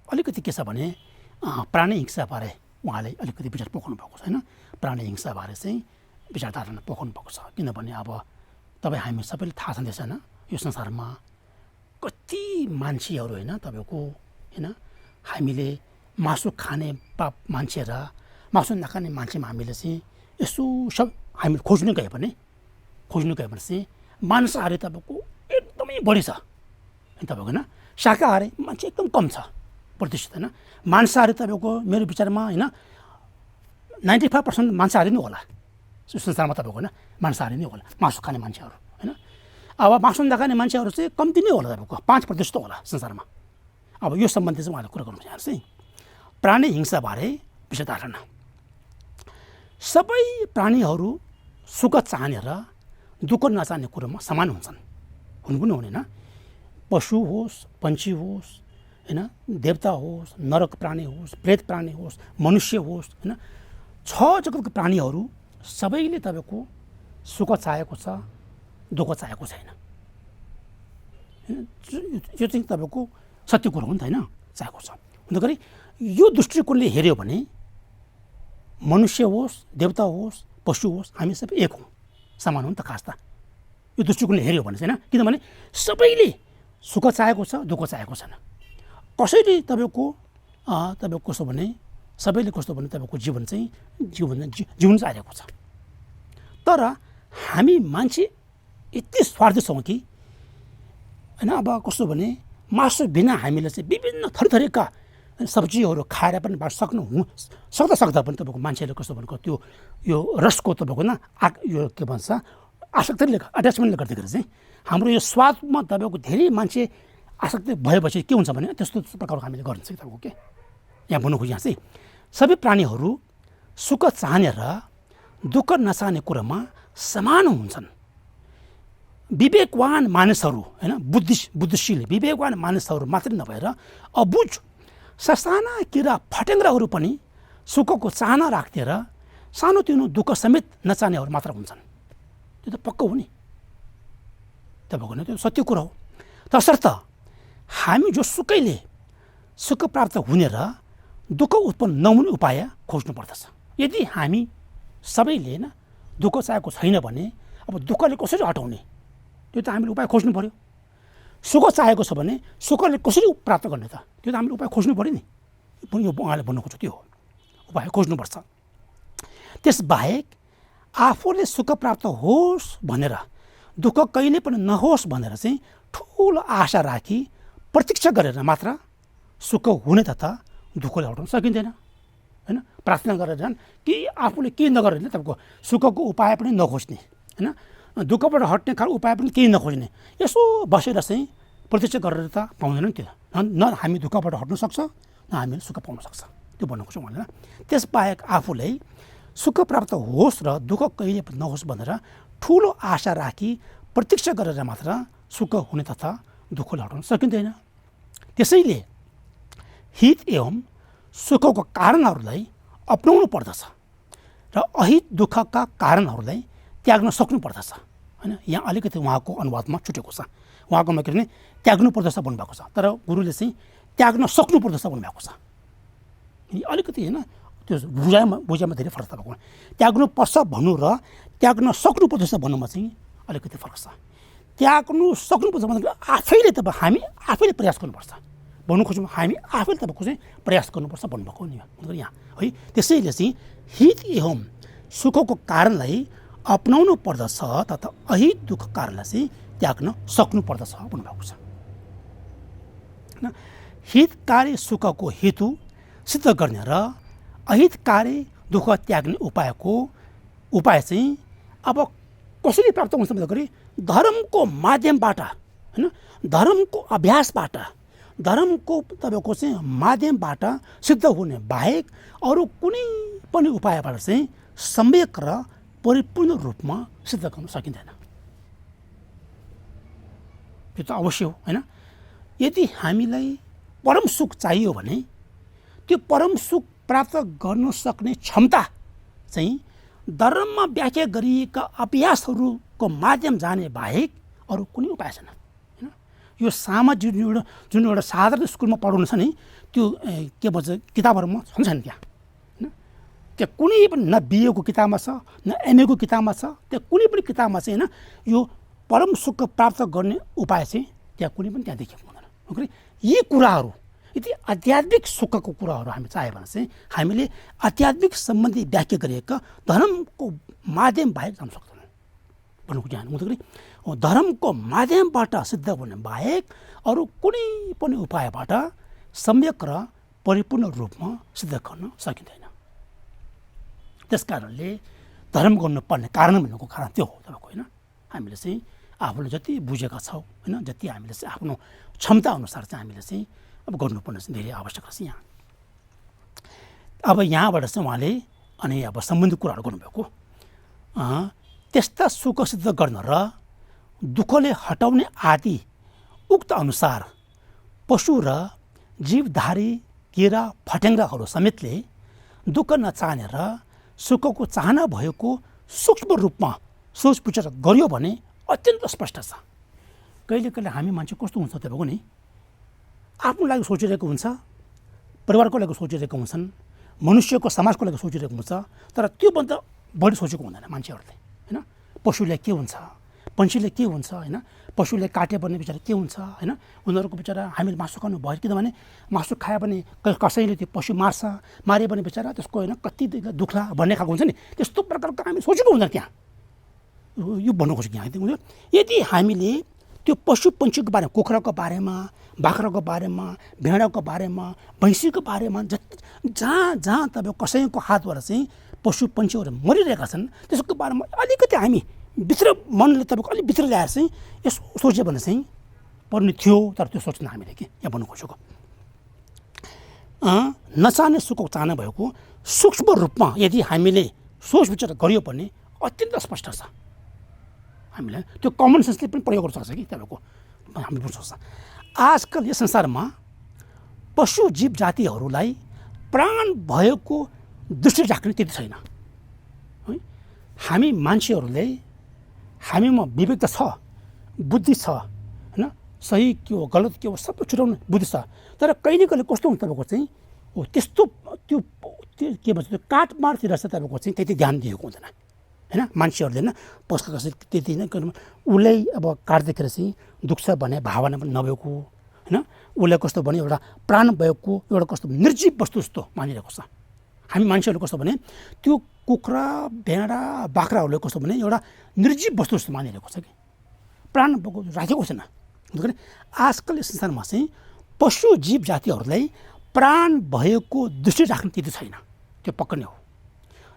अलिकति के छ भने प्राणी हिंसाबारे उहाँले अलिकति विचार पोख्नु भएको छ होइन। प्राणी हिंसाबारे चाहिँ विचारधारा पोख्नु भएको छ। किनभने अब तपाईँ हामी सबैले थाहा छँदैछ होइन यो संसारमा कति मान्छेहरू होइन तपाईँको होइन हामीले मासु खाने मान्छे र मासु नखाने मान्छेमा हामीले चाहिँ यसो सब हामीले खोज्नु गयो भने चाहिँ मांसाहारी तपाईँको एकदमै बढी छ तपाईँको होइन। शाकाहारी मान्छे एकदम कम छ प्रतिशत होइन। मांसाहारी तपाईँको मेरो विचारमा होइन 95% मांसाहारी नै होला संसारमा तपाईँको होइन, मांसाहारी नै होला मासु खाने मान्छेहरू होइन। अब मासु नखाने मान्छेहरू चाहिँ कम्ती नै होला तपाईँको 5% होला संसारमा। अब यो सम्बन्धी चाहिँ उहाँले कुरा गर्नु चाहन्छ चाहिँ प्राणी हिंसाबारे विषय धारणा। सबै प्राणीहरू सुख चाहने र दुःख नचाहने कुरोमा समान हुन्छन्, हुनु पनि हुने होइन। पशु होस् पन्छी होस् होइन, देवता होस् नरक प्राणी होस् प्रेत प्राणी होस् मनुष्य होस् होइन, 6 जगतको प्राणीहरू सबैले तपाईँको सुख चाहेको छ, दुःख चाहेको छैन। यो चाहिँ तपाईँको सत्य कुरो हो नि त होइन, चाहेको छ। हुँदाखेरि यो दृष्टिकोणले हेऱ्यो भने मनुष्य होस्, देवता होस्, पशु होस्, हामी सबै एक हौँ, समान हो नि त खास त। यो दृष्टिकोणले हेऱ्यो भने चाहिँ होइन, किनभने सबैले सुख चाहेको छ, दुःख चाहेको छैन। कसैले तपाईँको कस्तो भने सबैले कस्तो भने तपाईँको जीवन जिउन चाहेको छ। तर हामी मान्छे यति स्वार्थी छौँ कि होइन, अब कस्तो भने मासु बिना हामीले चाहिँ विभिन्न थरीका सब्जीहरू खाएर पनि सक्दा पनि तपाईँको मान्छेले कस्तो भनेको त्यो यो रसको तपाईँको यो के भन्छ आसक्तिले अट्याचमेन्टले गर्दाखेरि चाहिँ हाम्रो यो स्वादमा तपाईँको धेरै मान्छे आसक्ति भएपछि के हुन्छ भने त्यस्तो प्रकारको हामीले गरिन्छ कि तपाईँको के यहाँ भन्नु खोजेँ चाहिँ सबै प्राणीहरू सुख चाहने र दुःख नचाहने कुरामा समान हुन्छन्। विवेकवान मानिसहरू होइन, बुद्धिशील विवेकवान मानिसहरू मात्रै नभएर अबुझ ससाना किरा फटेङ्ग्राहरू पनि सुखको चाहना राख्थे र सानोतिनो दुःख समेत नचाहनेहरू मात्र हुन्छन्। त्यो त पक्का हो नि, तपाईँको त्यो सत्य कुरा हो। तसर्थ हामी जोसुकैले सुख प्राप्त हुने र दुःख उत्पन्न नहुने उपाय खोज्नु पर्दछ। यदि हामी सबैले होइन दुःख चाहेको छैन भने अब दुःखले कसरी हटाउने, त्यो त हामीले उपाय खोज्नु पऱ्यो। सुख चाहेको छ भने सुखले कसरी प्राप्त गर्ने त, त्यो त हामीले उपाय खोज्नु पऱ्यो नि। यो उहाँले भन्नु खोज्छ त्यो हो, उपाय खोज्नुपर्छ। त्यसबाहेक आफूले सुख प्राप्त होस् भनेर दुःख कहिले पनि नहोस् भनेर चाहिँ ठुलो आशा राखी प्रतीक्षा गरेर मात्र सुख हुने तथा दुःखले हटाउन सकिँदैन होइन। प्रार्थना गरेर झन् कि आफूले केही नगरेर तपाईँको सुखको उपाय पनि नखोज्ने होइन, दुःखबाट हट्ने खालको उपाय पनि केही नखोज्ने, यसो बसेर चाहिँ प्रतीक्षा गरेर त पाउँदैन नि। त्यो न हामी दुःखबाट हट्नु सक्छ न हामीले सुख पाउन सक्छ, त्यो भन्नु खोज्छौँ होइन। त्यसबाहेक आफूलाई सुख प्राप्त होस् र दुःख कहिले पनि नहोस् भनेर ठुलो आशा राखी प्रतीक्षा गरेर मात्र सुख हुने तथा दुःखले हटाउन सकिँदैन। त्यसैले हित एवं सुखको कारणहरूलाई अपनाउनु पर्दछ र अहित दुःखका कारणहरूलाई त्याग्न सक्नु पर्दछ होइन। यहाँ अलिकति उहाँको अनुवादमा छुटेको छ, उहाँकोमा के भने त्याग्नु पर्दछ भन्नुभएको छ, तर गुरुले चाहिँ त्याग्न सक्नु पर्दछ भन्नुभएको छ। अलिकति होइन त्यो बुझाइमा धेरै फरक भएको। त्याग्नु पर्छ भन्नु र त्याग्न सक्नु पर्दछ भन्नुमा चाहिँ अलिकति फरक छ। त्याग्नु सक्नुपर्छ भन्दा आफैले हामी आफैले प्रयास गर्नुपर्छ भन्नु खोज्छौँ, हामी आफैले तपाईँको चाहिँ प्रयास गर्नुपर्छ भन्नुभएको नि यहाँ है। त्यसैले चाहिँ हित एवं सुखको कारणलाई अपनाउनु पर्दछ तथा अहित दुःख कारणलाई चाहिँ त्याग्न सक्नु पर्दछ भन्नुभएको छ होइन। हितकारी सुखको हेतु सिद्ध गर्ने र अहितकारी दुःख त्याग्ने उपाय चाहिँ अब कसरी प्राप्त हुन्छ भन्दाखेरि धर्मको माध्यमबाट होइन, धर्मको अभ्यासबाट, धर्मको तपाईँको चाहिँ माध्यमबाट सिद्ध हुने बाहेक अरू कुनै पनि उपायबाट चाहिँ सम्यक र परिपूर्ण रूपमा सिद्ध गर्न सकिँदैन। त्यो त अवश्य हो होइन। यदि हामीलाई परम सुख चाहियो भने त्यो परम सुख प्राप्त गर्न सक्ने क्षमता चाहिँ धर्ममा व्याख्या गरिएका अभ्यासहरूको माध्यम जाने बाहेक अरू कुनै उपाय छैन होइन। यो सामाजिक जुन एउटा साधारण स्कुलमा पढाउनु छ नि, त्यो के भन्छ किताबहरूमा छन् छैन त्यहाँ होइन। त्यहाँ कुनै पनि न बिएको किताबमा छ न एमएको किताबमा छ, त्यहाँ कुनै पनि किताबमा चाहिँ होइन यो परम सुख प्राप्त गर्ने उपाय चाहिँ त्यहाँ कुनै पनि त्यहाँ देखिएको हुँदैन। यी कुराहरू यदि आध्यात्मिक सुखको कुराहरू हामी चाह्यो भने चाहिँ हामीले आध्यात्मिक सम्बन्धी व्याख्या गरिएका धर्मको माध्यम बाहेक जान सक्दैनौँ भन्नुको ज्ञान हुँदाखेरि धर्मको माध्यमबाट सिद्ध हुने बाहेक अरू कुनै पनि उपायबाट सम्यक र परिपूर्ण रूपमा सिद्ध गर्न सकिँदैन। त्यस कारणले धर्म गर्नुपर्ने कारण भनेको कारण त्यो हो तपाईँको होइन। हामीले चाहिँ आफूले जति बुझेका छौँ होइन, जति हामीले चाहिँ आफ्नो क्षमता अनुसार चाहिँ हामीले चाहिँ अब गर्नुपर्ने चाहिँ धेरै आवश्यक छ यहाँ। अब यहाँबाट चाहिँ उहाँले अनि अब सम्बन्धित कुराहरू गर्नुभएको त्यस्ता सुख सिद्ध गर्न र दुःखले हटाउने आदि उक्त अनुसार पशु र जीवधारी किरा फट्याङ्ग्राहरू समेतले दुःख नचाहने र सुखको चाहना भएको सूक्ष्म रूपमा सोच विचार गर्यो भने अत्यन्त स्पष्ट छ। कहिले कहिले हामी मान्छे कस्तो हुन्छ तपाईँको नि, आफ्नो लागि सोचिरहेको हुन्छ, परिवारको लागि सोचिरहेको हुन्छन्, मनुष्यको समाजको लागि सोचिरहेको हुन्छ, तर त्योभन्दा बढी सोचेको हुँदैन मान्छेहरूले होइन। पशुलाई के हुन्छ, पन्छीले के हुन्छ होइन, पशुले काट्यो भने बिचरा के हुन्छ होइन, उनीहरूको बिचरा हामीले मासु खानु भयो, किनभने मासु खायो भने कसैले त्यो पशु मार्यो भने बिचरा त्यसको होइन कति दुख्ला भन्ने खालको हुन्छ नि, त्यस्तो प्रकारको हामी सोचेको हुँदैन त्यहाँ। यो भन्नु खोजेको यहाँ यदि हामीले त्यो पशु पन्छीको बारेमा, कुखुराको बारेमा, बाख्राको बारेमा, भेडाको बारेमा, भैँसीको बारेमा जहाँ जहाँ तपाईँ कसैको हातबाट चाहिँ पशु पन्छीहरू मरिरहेका छन् त्यसको बारेमा अलिकति हामी भित्र मनले तपाईँको अलिक भित्र ल्याएर चाहिँ यसो सोच्यो भने चाहिँ पर्ने थियो, तर त्यो सोच्न हामीले के यहाँ भन्नु खोजेको नचाहने सुखको चाहना भएको सूक्ष्म रूपमा यदि हामीले सोच विचार गर्यो भने अत्यन्त स्पष्ट छ। हामीलाई त्यो कमन सेन्सले पनि प्रयोग गर्न सक्छ कि तपाईँको हामी बुझ्न सक्छ। आजकल यस संसारमा पशु जीव जातिहरूलाई प्राण भएको दृष्टि राख्ने त्यति छैन है। हामी मान्छेहरूले हामीमा विवेक त छ, बुद्धि छ होइन, सही के हो गलत के हो सबै छुट्याउने बुद्धि छ, तर कहिले कहिले कस्तो हुन्छ तपाईँको चाहिँ हो त्यस्तो त्यो के भन्छ त्यो काटमारतिर चाहिँ तपाईँको चाहिँ त्यति ध्यान दिएको हुँदैन होइन। मान्छेहरूले होइन पस्का कसरी त्यति नै उसलाई अब काट्दाखेरि चाहिँ दुख्छ भने भावना पनि नभएको होइन, उसलाई कस्तो भने एउटा प्राण भएको एउटा कस्तो निर्जीव वस्तु जस्तो मानिरहेको छ। हामी मान्छेहरू कस्तो भने त्यो कुखुरा भेडा बाख्राहरूले कस्तो भने एउटा निर्जीव वस्तु जस्तो मानिरहेको छ कि प्राण भएको राखेको छैन। आजकल यस संसारमा चाहिँ पशु जीव जातिहरूलाई प्राण भएको दृष्टि राख्ने त्यति छैन, त्यो पक्का नै हो।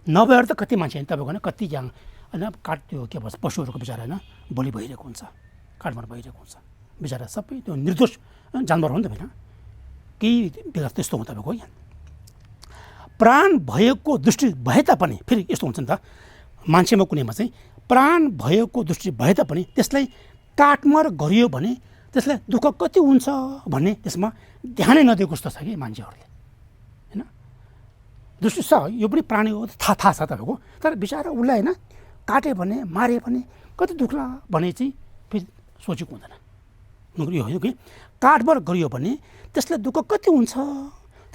नभएर त कति मान्छे तपाईँको होइन कति जाङ होइन काट त्यो के भन्छ पशुहरूको बिचरा होइन बलि भइरहेको हुन्छ, काटमार भइरहेको हुन्छ, बिचरा सबै त्यो निर्दोष जानवर हो नि त होइन, केही बेला त्यस्तो हो तपाईँको यहाँ। प्राण भएको दृष्टि भए तापनि फेरि यस्तो हुन्छ नि त मान्छेमा कुनैमा चाहिँ प्राण भएको दृष्टि भए तापनि त्यसलाई काटमार गरियो भने त्यसलाई दुःख कति हुन्छ भन्ने त्यसमा ध्यानै नदिएको जस्तो छ कि मान्छेहरूले होइन। दृष्टि छ यो पनि प्राणी हो थाहा छ तपाईँको, तर बिचरा उसलाई होइन काट्यो भने माऱ्यो भने कति दुख्ला भने चाहिँ फेरि सोचेको हुँदैन। यो हो कि काटमार गरियो भने त्यसलाई दुःख कति हुन्छ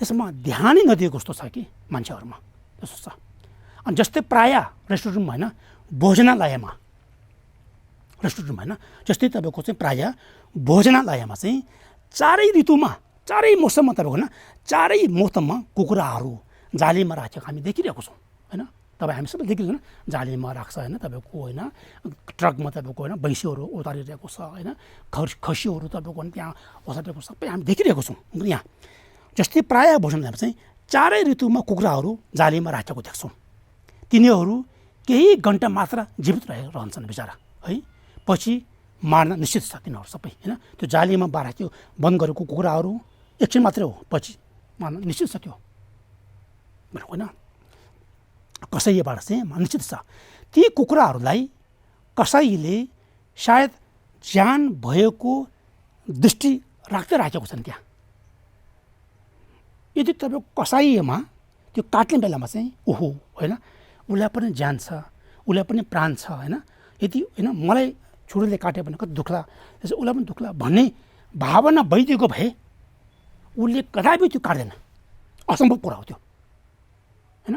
त्यसमा ध्यानै नदिएको जस्तो छ कि मान्छेहरूमा त्यस्तो छ। अनि जस्तै प्रायः रेस्टुरेन्टमा होइन भोजनालयमा होइन जस्तै तपाईँको चाहिँ प्रायः भोजनालयमा चाहिँ चारै ऋतुमा चारै मौसममा तपाईँको होइन चारै मौसममा कुखुराहरू जालीमा राखेको हामी देखिरहेको छौँ होइन। तपाईँ हामी सबै देखिरहेको छैन, जालीमा राख्छ होइन तपाईँको होइन, ट्रकमा तपाईँको होइन भैँसीहरू उतारिरहेको छ होइन, खसीहरू तपाईँको त्यहाँ ओसारिरहेको सबै हामी देखिरहेको छौँ यहाँ। जस्तै प्रायः भोजनालयमा चाहिँ चारै ऋतुमा कुखुराहरू जालीमा राखेको देख्छौँ। तिनीहरू केही घन्टा मात्र जीवित रहन्छन् बिचरा है, पछि मार्न निश्चित छ तिनीहरू सबै होइन। त्यो जालीमा राख्यो बन्द गरेको कुखुराहरू एकछिन मात्रै हो, पछि मार्न निश्चित छ त्यो भनेको होइन। कसैबाट चाहिँ निश्चित छ ती कुखुराहरूलाई कसैले सायद ज्यान भएको दृष्टि राख्दै राखेको छन् त्यहाँ। यदि तपाईँ कसाईमा त्यो काट्ने बेलामा चाहिँ ओहो होइन उसलाई पनि ज्यान छ, उसलाई पनि प्राण छ होइन, यदि होइन मलाई छुरीले काट्यो भने कति दुख्ला त्यसो उसलाई पनि दुख्ला भन्ने भावना भइदिएको भए उसले कदापि त्यो काट्दैन, असम्भव कुरा हो त्यो होइन।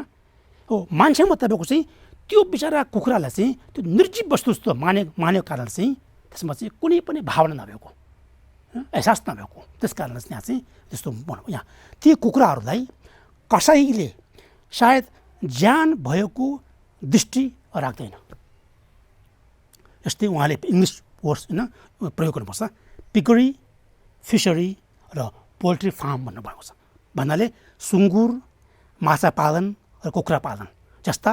हो मान्छेमा तपाईँको चाहिँ त्यो बिचरा कुखुरालाई चाहिँ त्यो निर्जीव वस्तु जस्तो मानेको कारण चाहिँ त्यसमा चाहिँ कुनै पनि भावना नभएको, एहसास नभएको, त्यस कारण यहाँ चाहिँ त्यस्तो भनौँ यहाँ ती कुखुराहरूलाई कसैले सायद ज्यान भएको दृष्टि राख्दैन। जस्तै उहाँले इङ्ग्लिस वर्ड्स होइन प्रयोग गर्नुपर्छ, पिगरी, फिसरी र पोल्ट्री फार्म भन्नुभएको छ। भन्नाले सुँगुर, माछा पालन र कुखुरा पालन जस्ता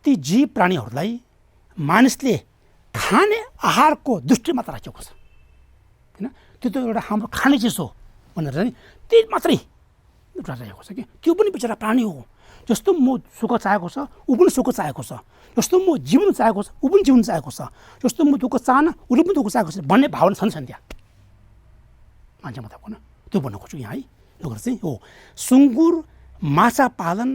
ती जीव प्राणीहरूलाई मानिसले खाने आहारको दृष्टि मात्र राखेको छ होइन। त्यो त एउटा हाम्रो खाने चिज हो भनेर चाहिँ त्यही मात्रै एउटा राखेको छ कि त्यो पनि बिचरा प्राणी हो। जस्तो म सुख चाहेको छ ऊ पनि सुख चाहेको छ, जस्तो म जिउनु चाहेको छ ऊ पनि जिउनु चाहेको छ, जस्तो म दुःख चाहन उसले पनि दुःख चाहेको छ भन्ने भावना छन् त्यहाँ मान्छे मात्रै होइन। त्यो भन्न खोज्छु यहाँ है। यो कुरा चाहिँ हो सुँगुर, माछा पालन,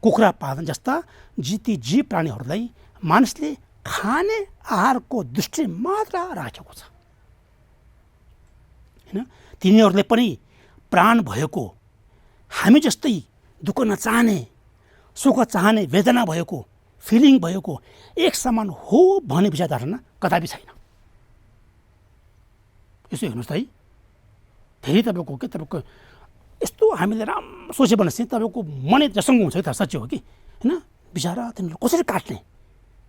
कुखुरा पालन जस्ता ती जीव प्राणीहरूलाई मानिसले खाने आहारको दृष्टि मात्र राखेको छ हैन। तिनीहरूले पनि प्राण भएको, हामी जस्तै दुःख नचाहने, सुख चाहने, वेदना भएको, फिलिङ भएको एक समान हो भन्ने विचारधारणा कदापि छैन। यसो हेर्नुहोस् त है, धेरै तपाईँको के तपाईँको यस्तो हामीले राम्रो सोच्यो भने चाहिँ तपाईँको मनै जसँग हुन्छ कि त सच्ची हो कि होइन। बिचरा तिनीहरूले कसरी काट्ने,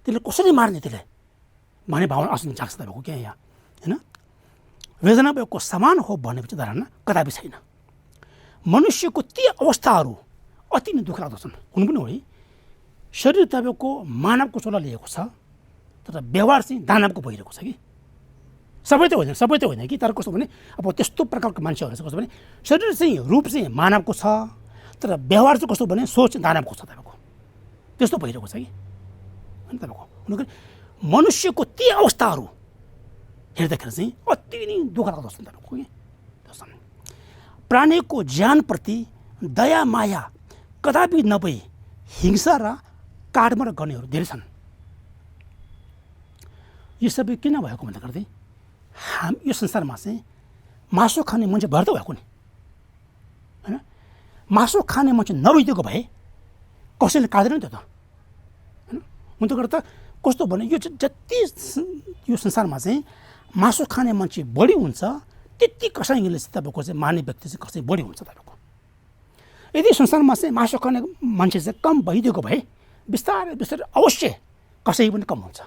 तिनीहरूले कसरी मार्ने, त्यसलाई भन्ने भावना असली जाग्छ तपाईँको क्या यहाँ होइन। वेदना भएको समान हो भन्ने विचारधारणा कदापि छैन। मनुष्यको ती अवस्थाहरू अति नै दुःख लाग्दो छन्। हुनु पनि हो है, शरीर तपाईँको मानवको चोला लिएको छ, तर व्यवहार चाहिँ दानवको भइरहेको छ कि। सबै त होइन कि, तर कस्तो भने अब त्यस्तो प्रकारको मान्छेहरू चाहिँ कस्तो भने शरीर चाहिँ रूप चाहिँ मानवको छ, तर व्यवहार चाहिँ कस्तो भने सोच दानवको छ तपाईँको, त्यस्तो भइरहेको छ कि होइन तपाईँको। मनुष्यको ती अवस्थाहरू हेर्दाखेरि चाहिँ अति नै दुःख लाग्दो छन् तपाईँको कि। प्राणीको ज्यानप्रति दया माया कदापि नभई हिंसा र काटमार गर्नेहरू धेरै छन्। यो सबै किन भएको भन्दाखेरि यो संसारमा चाहिँ मासु खाने मान्छे भएर त भएको नि होइन। मासु खाने मान्छे नभइदिएको भए कसैले काट्दैन त्यो त होइन। हुन त गर्दा कस्तो भने यो जति यो संसारमा चाहिँ मासु खाने मान्छे बढी हुन्छ, त्यति कसैले चाहिँ तपाईँको चाहिँ मान्ने व्यक्ति चाहिँ कसै बढी हुन्छ तपाईँको। यदि संसारमा चाहिँ मासु खाने मान्छे चाहिँ कम भइदिएको भए बिस्तारै बिस्तारै अवश्य कसै पनि कम हुन्छ,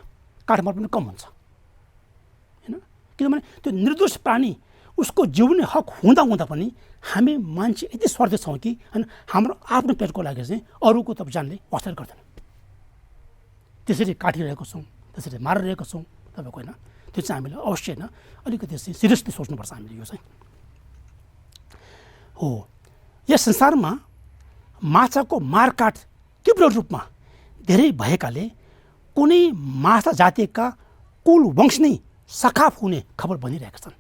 काठमार पनि कम हुन्छ होइन। किनभने त्यो निर्दोष प्राणी उसको जिउने हक हुँदा हुँदा पनि हामी मान्छे यति स्वार्थी छौँ कि होइन, हाम्रो आफ्नो पेटको लागि चाहिँ अरूको त जानले वास्ता गर्दैन। त्यसरी काटिरहेको छौँ, त्यसरी मारिरहेको छौँ तपाईँको होइन। त्यो चाहिँ हामीले अवश्य होइन अलिकति चाहिँ सिरियसली सोच्नुपर्छ हामीले। यो चाहिँ हो, यस संसारमा माछाको मारकाट तीव्र रूपमा धेरै भएकाले कुनै माछा जातिका कुल वंश नै सखाप हुने खबर भनिरहेका छन्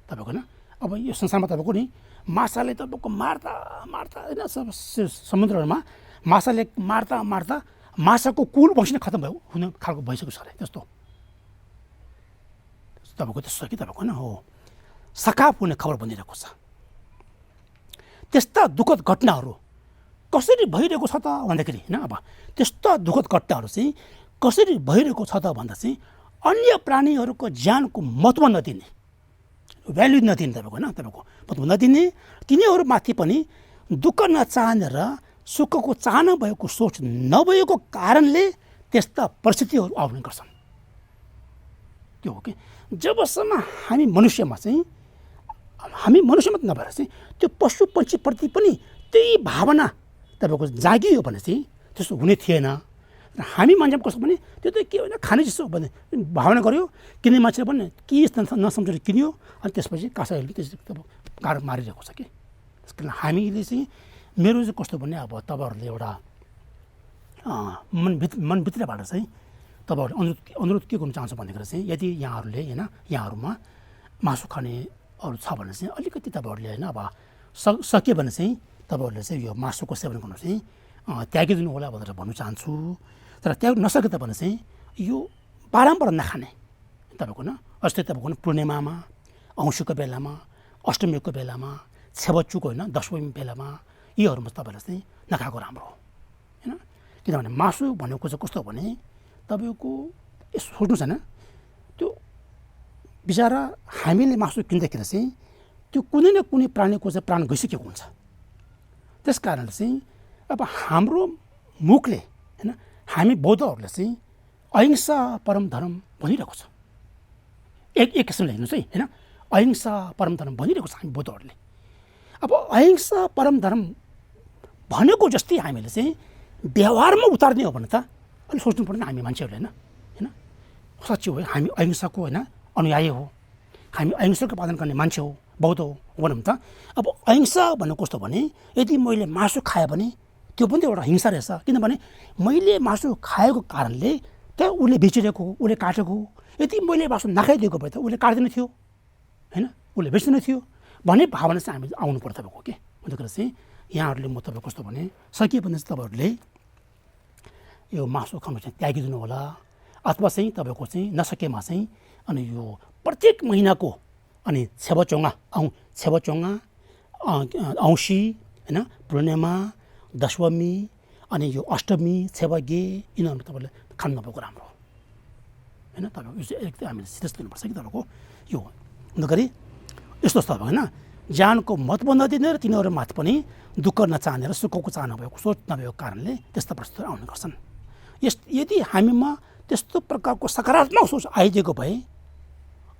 तपाईँको होइन। अब यो संसारमा तपाईँको नि माछाले तपाईँको मार्दा मार्दा होइन, समुद्रमा माछाले मार्दा मार्दा माछाको कुल वंश नै खतम भयो हुने खालको भइसक्यो छ अरे त्यस्तो तपाईँको त्यस्तो कि तपाईँको होइन। हो, सखाप हुने खबर भनिरहेको छ। त्यस्ता दुःखद घटनाहरू कसरी भइरहेको छ त भन्दाखेरि होइन, अब त्यस्ता दुःखद घटनाहरू चाहिँ कसरी भइरहेको छ त भन्दा चाहिँ अन्य प्राणीहरूको ज्यानको महत्त्व नदिने, भ्याल्यु नदिने तपाईँको होइन, तपाईँको महत्त्व नदिने, तिनीहरूमाथि पनि दुःख नचाहने र सुखको चाहना भएको सोच नभएको कारणले त्यस्ता परिस्थितिहरू आउने गर्छन्। त्यो हो कि जबसम्म हामी मनुष्यमा नभएर चाहिँ त्यो पशु पक्षीप्रति पनि त्यही भावना तपाईँको जागियो भने चाहिँ त्यस्तो हुने थिएन। र हामी मान्छेमा कस्तो भने त्यो त के होइन खाने जस्तो भने भावना गऱ्यो, किन्ने मान्छेले पनि के नसम्झेर किन्यो, अनि त्यसपछि कसैहरूले त्यसरी गाह्रो मारिरहेको छ कि। त्यस कारण हामीले चाहिँ मेरो चाहिँ कस्तो भने अब तपाईँहरूले एउटा मनभित्रबाट चाहिँ तपाईँहरूले अनुरोध के गर्नु चाहन्छु भन्दाखेरि चाहिँ यदि यहाँहरूले होइन यहाँहरूमा मासु खाने अरू छ भने चाहिँ अलिकति तपाईँहरूले होइन अब सक्यो भने चाहिँ तपाईँहरूले चाहिँ यो मासुको सेवन गर्नु चाहिँ त्यागिदिनु होला भनेर भन्नु चाहन्छु। तर त्याग नसके भने चाहिँ यो बारम्बार नखाने तपाईँको होइन। अस्ति तपाईँको पूर्णिमामा, औँसीको बेलामा, अष्टमीको बेलामा, छेबच्चुको होइन दशमी बेलामा यीहरूमा तपाईँहरूले चाहिँ नखाएको राम्रो हो होइन। किनभने मासु भनेको चाहिँ कस्तो भने तपाईँको यसो सोच्नुहोस् होइन, त्यो बिचरा हामीले मासु किन्दाखेरि चाहिँ त्यो कुनै न कुनै प्राणीको चाहिँ प्राण गइसकेको हुन्छ। त्यस कारणले चाहिँ अब हाम्रो मुखले होइन हामी बौद्धहरूले चाहिँ अहिंसा परम धर्म भनिरहेको छ। एक किसिमले हेर्नुहोस् है होइन, अहिंसा परम धर्म भनिरहेको छ हामी बौद्धहरूले। अब अहिंसा परम धर्म भनेको जस्तै हामीले चाहिँ व्यवहारमा उतार्ने हो भने त अलिक सोच्नु पर्दैन हामी मान्छेहरूले होइन। साँच्चै हो हामी अहिंसाको होइन अनुयायी हो, हामी अहिंसाको पालन गर्ने मान्छे हो, बौद्ध हो भनौँ त। अब अहिंसा भनेको कस्तो भने यदि मैले मासु खाएँ भने त्यो पनि त एउटा हिंसा रहेछ। किनभने मैले मासु खाएको कारणले त्यहाँ उसले बेचिरहेको, उसले काटेको। यदि मैले मासु नखाइदिएको भए त उसले काट्दैन थियो होइन, उसले बेच्दैन थियो भन्ने भावना चाहिँ हामी आउनु पर्छ तपाईँको के। भन्दाखेरि चाहिँ यहाँहरूले म तपाईँ कस्तो भने सकिए भने चाहिँ तपाईँहरूले यो मासु खानु चाहिँ त्यागिदिनु होला, अथवा चाहिँ तपाईँको चाहिँ नसकेमा चाहिँ अनि यो प्रत्येक महिनाको अनि छेबचोङ्गा औँसी होइन, पूर्णिमा, दशमी अनि यो अष्टमी, छेबगे यिनीहरू तपाईँले खानु नभएको राम्रो होइन। तपाईँको यो एकदम हामीले सिरियस लिनुपर्छ कि तपाईँको यो नगरी यस्तो छ तपाईँ होइन। ज्यानको महत्त्व नदिने र तिनीहरूमाथि पनि दुःख नचाहने र सुखको चाहना भएको सोच नभएको कारणले त्यस्ता प्रश्नहरू आउने गर्छन्। यदि हामीमा त्यस्तो प्रकारको सकारात्मक सोच आइदिएको भए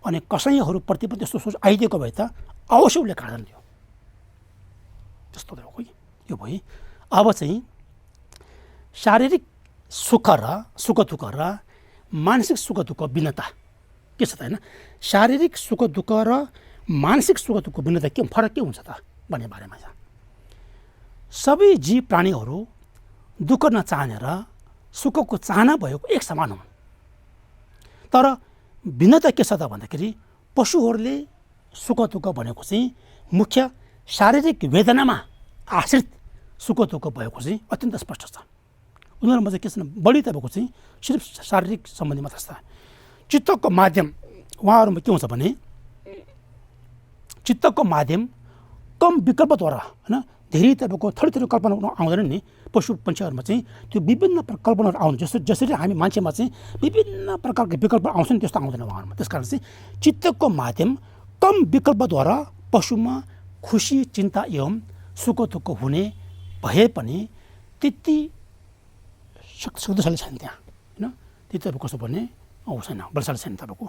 अनि कसैहरूप्रति पनि त्यस्तो सोच आइदिएको भए त अवश्य उसले काट्दैन थियो। त्यस्तो भएको यो भयो। अब चाहिँ शारीरिक सुख दुःख र मानसिक सुख दुःख भिन्नता के छ त होइन। शारीरिक सुख दुःख र मानसिक सुख दुःखको भिन्नता के फरक के हुन्छ त भन्ने बारेमा छ। सबै जीव प्राणीहरू दुःख नचाहने र सुखको चाहना भएको एक समान हुन्। तर भिन्नता के छ त भन्दाखेरि पशुहरूले सुख दुःख भनेको चाहिँ मुख्य शारीरिक वेदनामा आश्रित सुख दुःख भएको चाहिँ अत्यन्त स्पष्ट छ। उनीहरूमा चाहिँ के छ बढी तपाईँको चाहिँ सिर्फ शारीरिक सम्बन्धी मात्र छ। चित्तको माध्यम उहाँहरूमा के हुन्छ भने चित्तको माध्यम कम विकल्पद्वारा होइन, धेरै तपाईँको थोरै थोरै कल्पना आउँदैन नि। पशु पन्छीहरूमा चाहिँ त्यो विभिन्न कल्पनाहरू आउँछ। जसरी हामी मान्छेमा चाहिँ विभिन्न प्रकारको विकल्प आउँछ नि, त्यस्तो आउँदैन उहाँहरूमा। त्यस कारण चाहिँ चित्तको माध्यम कम विकल्पद्वारा पशुमा खुसी, चिन्ता एवं सुख दुःख हुने भए पनि त्यति शक्तिशाली छैन त्यहाँ होइन। त्यति तपाईँको कस्तो भने छैन, बलशाली छैन तपाईँको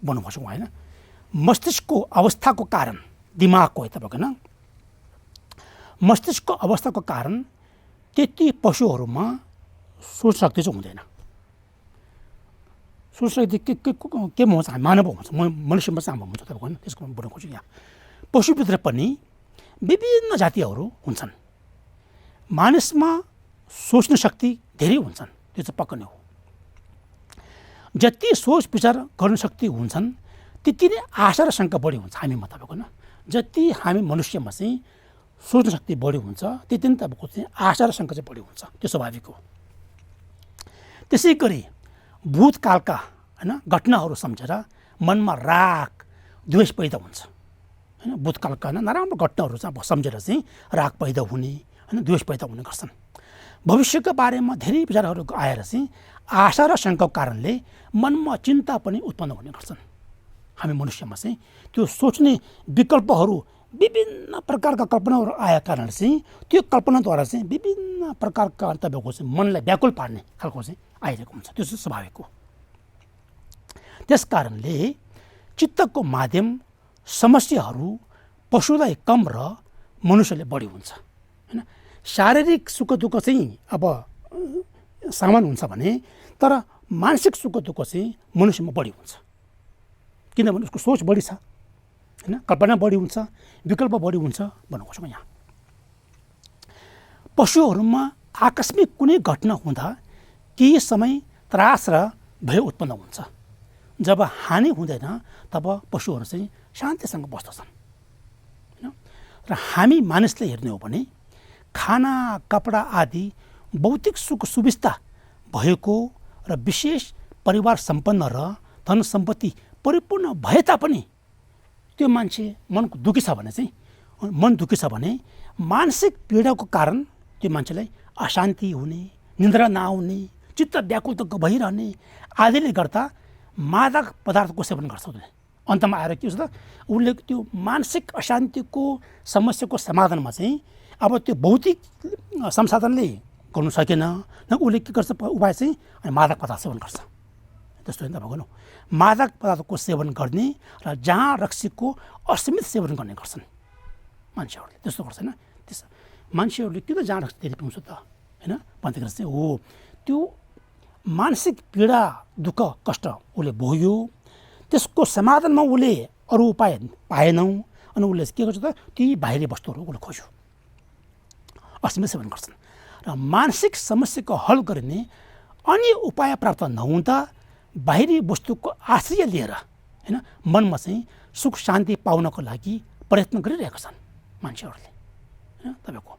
भन्नुपर्छ होइन। मस्तिष्कको अवस्थाको कारण दिमागको है तपाईँको होइन, मस्तिष्कको अवस्थाको कारण त्यति पशुहरूमा सोच शक्ति चाहिँ हुँदैन। सोच शक्ति केमा हुन्छ, मानव हुन्छ, मनुष्यमा चाहिँ हाम्रो हुन्छ तपाईँको होइन। त्यसको बोल्न खोज्छु यहाँ पशुभित्र पनि विभिन्न जातिहरू हुन्छन्। मानिसमा सोच्ने शक्ति धेरै हुन्छन्, त्यो चाहिँ पक्का नै हो। जति सोच विचार गर्ने शक्ति हुन्छन् त्यति नै आशा र शङ्का बढी हुन्छ हामीमा तपाईँको होइन। जति हामी मनुष्यमा चाहिँ सोच्ने शक्ति बढी हुन्छ त्यति नै तपाईँको चाहिँ आशा र शङ्का चाहिँ बढी हुन्छ, त्यो स्वाभाविक हो। त्यसै गरी भूतकालका होइन घटनाहरू सम्झेर मनमा राग द्वेष पैदा हुन्छ होइन। भूतकालका होइन नराम्रो घटनाहरू चाहिँ सम्झेर चाहिँ राग पैदा हुने होइन, द्वेष पैदा हुने गर्छन्। भविष्यका बारेमा धेरै विचारहरू आएर चाहिँ आशा र शङ्काको कारणले मनमा चिन्ता पनि उत्पन्न हुने गर्छन्। हामी मनुष्यमा चाहिँ त्यो सोच्ने विकल्पहरू विभिन्न प्रकारका कल्पनाहरू आएका कारण चाहिँ त्यो कल्पनाद्वारा चाहिँ विभिन्न प्रकारका तपाईँको चाहिँ मनलाई व्याकुल पार्ने खालको चाहिँ आइरहेको हुन्छ, त्यो चाहिँ स्वाभाविक हो। त्यस कारणले चित्तको माध्यम समस्याहरू पशुलाई कम र मनुष्यले बढी हुन्छ होइन। शारीरिक सुख दुःख चाहिँ अब सामान हुन्छ भने तर मानसिक सुख दुःख चाहिँ मनुष्यमा बढी हुन्छ, किनभने उसको सोच बढी छ होइन, कल्पना बढी हुन्छ, विकल्प बढी हुन्छ भन्नु खोज्छु यहाँ। पशुहरूमा आकस्मिक कुनै घटना हुँदा केही समय त्रास र भय उत्पन्न हुन्छ। जब हानि हुँदैन तब पशुहरू चाहिँ शान्तिसँग बस्दछन् होइन। र हामी मानिसले हेर्ने हो भने खाना, कपडा आदि भौतिक सुख सुविस्ता भएको र विशेष परिवार सम्पन्न र धन सम्पत्ति परिपूर्ण भए तापनि त्यो मान्छे मनको दुःखी छ भने चाहिँ मन दुःखी छ भने मानसिक पीडाको कारण त्यो मान्छेलाई अशान्ति हुने, निन्द्रा नआउने, चित्त व्याकुल भइरहने आदिले गर्दा मादक पदार्थको सेवन गर्छ उसले। अन्तमा आएर के हुन्छ त उसले त्यो मानसिक अशान्तिको समस्याको समाधानमा चाहिँ अब त्यो भौतिक संसाधनले गर्नु सकेन न, उसले के गर्छ उपाय चाहिँ अनि मादक पदार्थ सेवन गर्छ। त्यस्तो होइन तपाईँको मादक पदार्थको सेवन गर्ने र जहाँ रक्सीको असीमित सेवन गर्ने गर्छन् मान्छेहरूले। त्यस्तो गर्छ होइन। त्यस मान्छेहरूले किन जहाँ रक्सी धेरै पिउँछ त होइन भन्दाखेरि चाहिँ हो त्यो मानसिक पीडा दुःख कष्ट उसले भोग्यो, त्यसको समाधानमा उसले अरू उपाय पाएनौँ अनि उसले के गर्छ त ती बाहिरी वस्तुहरू उसले खोज्यो, असीमित सेवन गर्छन्। र मानसिक समस्याको हल गर्ने अन्य उपाय प्राप्त नहुँदा बाहिरी वस्तुको आश्रय लिएर होइन मनमा चाहिँ सुख शान्ति पाउनको लागि प्रयत्न गरिरहेका छन् मान्छेहरूले होइन। तपाईँको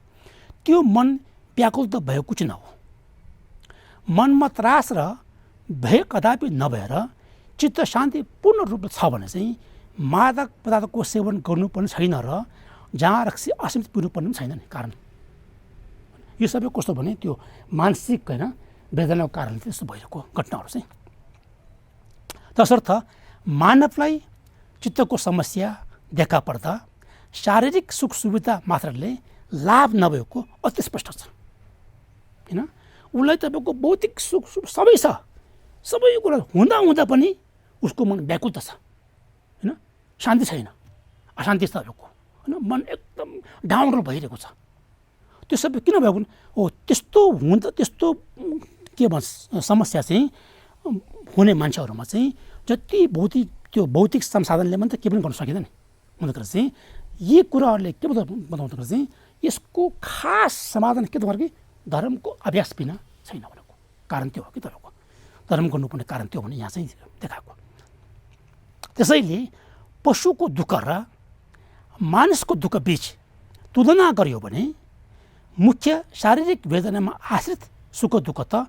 त्यो मन व्याकुल त भएको चाहिँ न हो, मनमा त्रास र भय कदापि नभएर चित्त शान्ति पूर्ण रूपले छ भने चाहिँ मादक पदार्थको सेवन गर्नुपर्ने छैन र जहाँ रक्सी असीमित पिउनुपर्ने पनि छैन नि कारण। यो सबै कस्तो भने त्यो मानसिक होइन वेदनाको कारणले त्यस्तो भइरहेको घटनाहरू चाहिँ। तसर्थ मानवलाई चित्तको समस्या देखा पर्दा शारीरिक सुख सुविधा मात्रले लाभ नभएको अति स्पष्ट छ होइन। उसलाई तपाईँको भौतिक सुख सबै छ, सबै कुरा हुँदा हुँदा पनि उसको मन व्याकुल छ होइन, शान्ति छैन, अशान्ति छ तपाईँको होइन, मन एकदम डाउन भइरहेको छ। त्यो सबै किन भएको हो? त्यस्तो हुँदा त्यस्तो के भन्छ समस्या चाहिँ हुने मान्छेहरूमा चाहिँ जति त्यो भौतिक संसाधनले मात्रै के पनि गर्न सकिँदैन नि हुँदाखेरि चाहिँ यी कुराहरूले के बताउँदाखेरि चाहिँ यसको खास समाधान के त कि धर्मको अभ्यास बिना छैन भनेको कारण त्यो हो कि तपाईँको धर्म गर्नुपर्ने कारण त्यो भने यहाँ चाहिँ देखाएको। त्यसैले पशुको दुःख र मानिसको दुःख बीच तुलना गरियो भने मुख्य शारीरिक वेदनामा आश्रित सुख दुःख त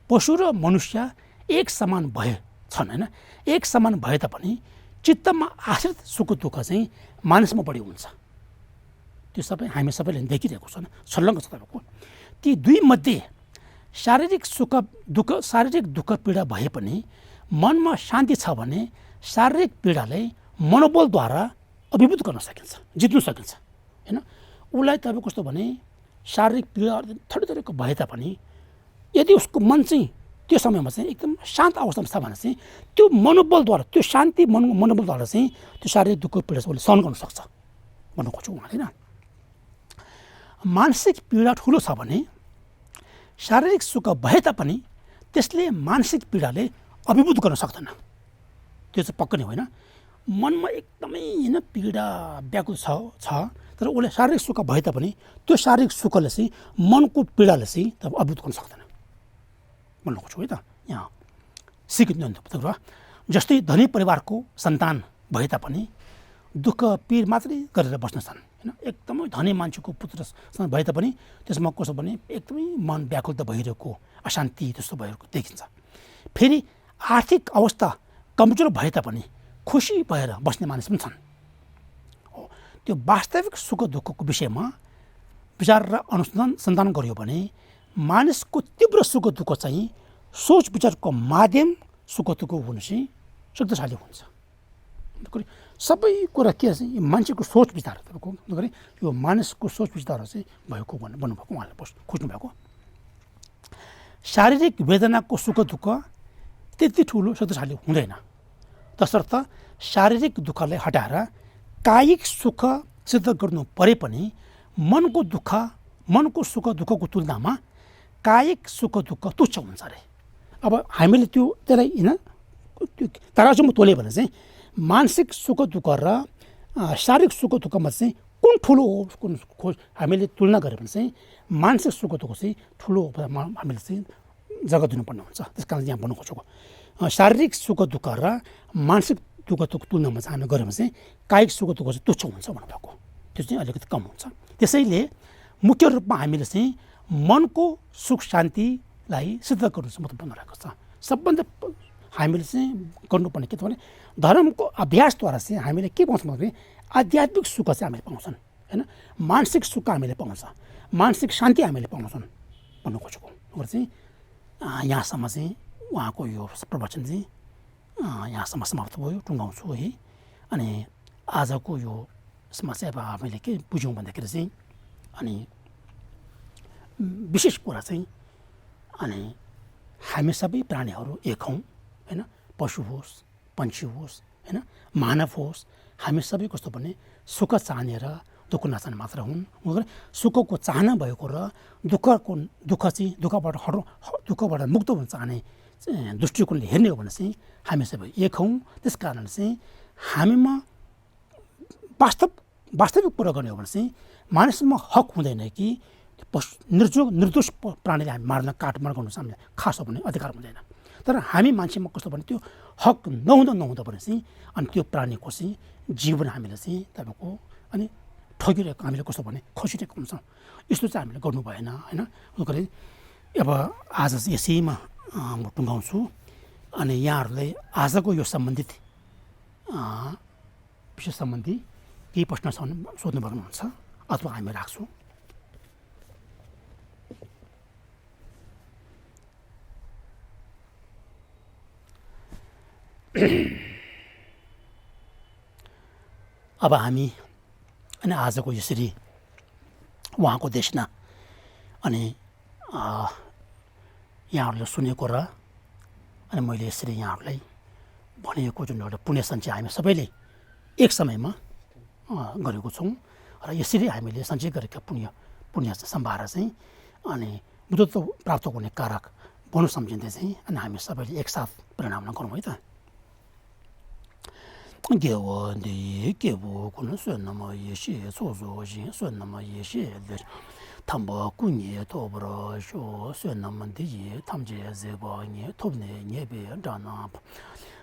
पशु र मनुष्य एक समान भए छन् होइन। एक समान भए तापनि चित्तमा आश्रित सुख दुःख चाहिँ मानिसमा बढी हुन्छ। त्यो सबै हामी सबैले देखिरहेको छ छल्लङ्ग छ तपाईँको। ती दुई मध्ये शारीरिक दुःख पीडा भए पनि मनमा शान्ति छ भने शारीरिक पीडाले मनोबलद्वारा अभिभूत गर्न सकिन्छ, जित्नु सकिन्छ होइन। उसलाई तपाईँको कस्तो भने शारीरिक पीडा थोरै थोरैको भए तापनि यदि उसको मन चाहिँ त्यो समयमा चाहिँ एकदम शान्त अवस्थामा छ भने चाहिँ त्यो मनोबलद्वारा त्यो शान्ति मनोबलद्वारा चाहिँ त्यो शारीरिक दुःख पीडा उसले सहन गर्न सक्छ भन्नु खोज्छु उहाँले होइन। मानसिक पीडा ठुलो छ भने शारीरिक सुख भए तापनि त्यसले मानसिक पीडाले अभिभूत गर्न सक्दैन। त्यो चाहिँ पक्का नै होइन। मनमा एकदमै होइन पीडा व्याकुल छ तर उसले शारीरिक सुख भए तापनि त्यो शारीरिक सुखले चाहिँ मनको पीडाले चाहिँ तब अभिभूत गर्न सक्दैन भन्नु खोज्छु है त। यहाँ सिकिँदैन कुरा जस्तै धनी परिवारको सन्तान भए तापनि दुःख पीर मात्रै गरेर बस्नेछन् होइन। एकदमै धनी मान्छेको पुत्र भए तापनि त्यसमा कसो भने एकदमै मन व्याकुल त भइरहेको अशान्ति त्यस्तो भइरहेको देखिन्छ। फेरि आर्थिक अवस्था कमजोर भए तापनि खुसी भएर बस्ने मानिस पनि छन्। हो त्यो वास्तविक सुख दुःखको विषयमा विचार र अनुसन्धान गरियो भने मानिसको तीव्र सुख दुःख चाहिँ सोच विचारको माध्यम सुख दुःख हुनु चाहिँ शक्तिशाली हुन्छ। सबै कुरा के चाहिँ मान्छेको सोच विचार यो मानिसको सोच विचार चाहिँ भएको भन्नुभएको उहाँले खोज्नु भएको। शारीरिक वेदनाको सुख दुःख त्यति ठुलो शक्तिशाली हुँदैन। तसर्थ शारीरिक दुःखलाई हटाएर कायिक सुख सिद्ध गर्नु परे पनि मनको सुख दुःखको तुलनामा कायिक सुख दुःख तुच्छ हुन्छ अरे। अब हामीले त्यसलाई होइन तराजुमा तोल्यो भने चाहिँ मानसिक सुख दुःख र शारीरिक सुख दुःखमा चाहिँ कुन ठुलो हो हामीले तुलना गऱ्यो भने चाहिँ मानसिक सुख दुःख चाहिँ ठुलो हामीले चाहिँ जग्गा दिनुपर्ने हुन्छ। त्यस कारण यहाँ भन्नु खोजेको शारीरिक सुख दुःख र मानसिक दुःखको तुलनामा चाहिँ हामी गऱ्यो भने चाहिँ कायिक सुख दुःख चाहिँ तुच्छ हुन्छ भन्नुभएको। त्यो चाहिँ अलिकति कम हुन्छ। त्यसैले मुख्य रूपमा हामीले चाहिँ मनको सुख शान्तिलाई सिद्ध गर्नु चाहिँ महत्त्वपूर्ण रहेको छ। सबभन्दा हामीले चाहिँ गर्नुपर्ने के त भने धर्मको अभ्यासद्वारा चाहिँ हामीले के पाउँछौँ भने आध्यात्मिक सुख चाहिँ हामीले पाउँछन् होइन, मानसिक सुख हामीले पाउँछ, मानसिक शान्ति हामीले पाउँछौँ भन्नु खोजेको। र चाहिँ यहाँसम्म चाहिँ उहाँको यो प्रवचन चाहिँ यहाँसम्म समाप्त भयो, टुङ्गाउँछु है। अनि आजको यो समस्या अब हामीले के बुझ्यौँ भन्दाखेरि चाहिँ अनि विशेष कुरा चाहिँ अनि हामी सबै प्राणीहरू एक हौँ होइन। पशु होस्, पन्छी होस् होइन, मानव होस्, हामी सबै कस्तो भने सुख चाहने र दुःख नचाहने मात्र हुन्। सुखको चाहना भएको र दुःखबाट मुक्त हुन चाहने दृष्टिकोणले हेर्ने हो भने चाहिँ हामी सबै एक हौँ। त्यस कारणले चाहिँ हामीमा वास्तविक कुरा गर्ने हो भने चाहिँ मानिसमा हक हुँदैन कि निर्दोष प्राणीले हामी काटमार गर्नु चाहिँ हामीलाई खास हो भने अधिकार हुँदैन। तर हामी मान्छेमा कस्तो भने त्यो हक नहुँदा भने चाहिँ अनि त्यो प्राणीको चाहिँ जीवन हामीले चाहिँ तपाईँको अनि ठगिरहेको हामीले कस्तो भने खसिरहेको हुन्छौँ। यस्तो चाहिँ हामीले गर्नु भएन होइन। अब आज यसैमा म टुङ्गाउँछु अनि यहाँहरूलाई आजको यो सम्बन्धित विषय सम्बन्धी केही प्रश्न सोध्नु सक्नुहुन्छ अथवा हामी राख्छौँ। अब हामी अनि आजको यसरी उहाँको देशना अनि यहाँहरूले सुनेको र अनि मैले यसरी यहाँहरूलाई भनेको जुन एउटा पुण्य सञ्चय हामी सबैले एक समयमा गरेको छौँ र यसरी हामीले सञ्चय गरेका पुण्य सम्भार चाहिँ अनि बुद्धत्व प्राप्त हुने कारक बन्नु सम्झिँदै चाहिँ अनि हामी सबैले एकसाथ परिणाम गरौँ है त। गेवन्दी गेबु कुन सुनमा येशे सोजो जिन सुनमा येशे they 탐바 꾸니에 토브로 쇼 수연남만디에 탐제 제바니 톱네 예베 다나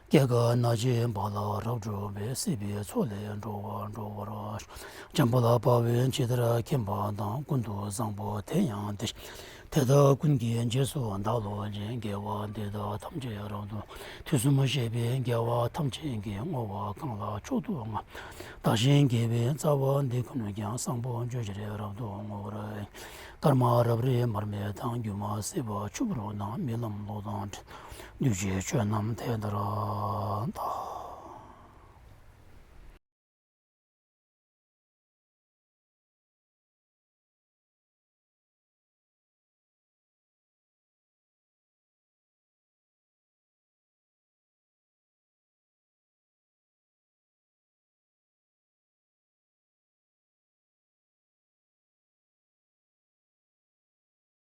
개가 나지 발라 로조베 시비 초레 로로로 잠보라 바웬 지드라 켐바다 군도 상보 태양데 대더 군기엔 제소 안다로 젠게와 대더 탐제여로도 투수모셰베 게와 탐제게 오와 강라 초도마 다신게베 자원데 군경 상보 조지레여로도 오라 karmarabri marme tang yuma seba chubro na milam lodan nyuje chönam tedara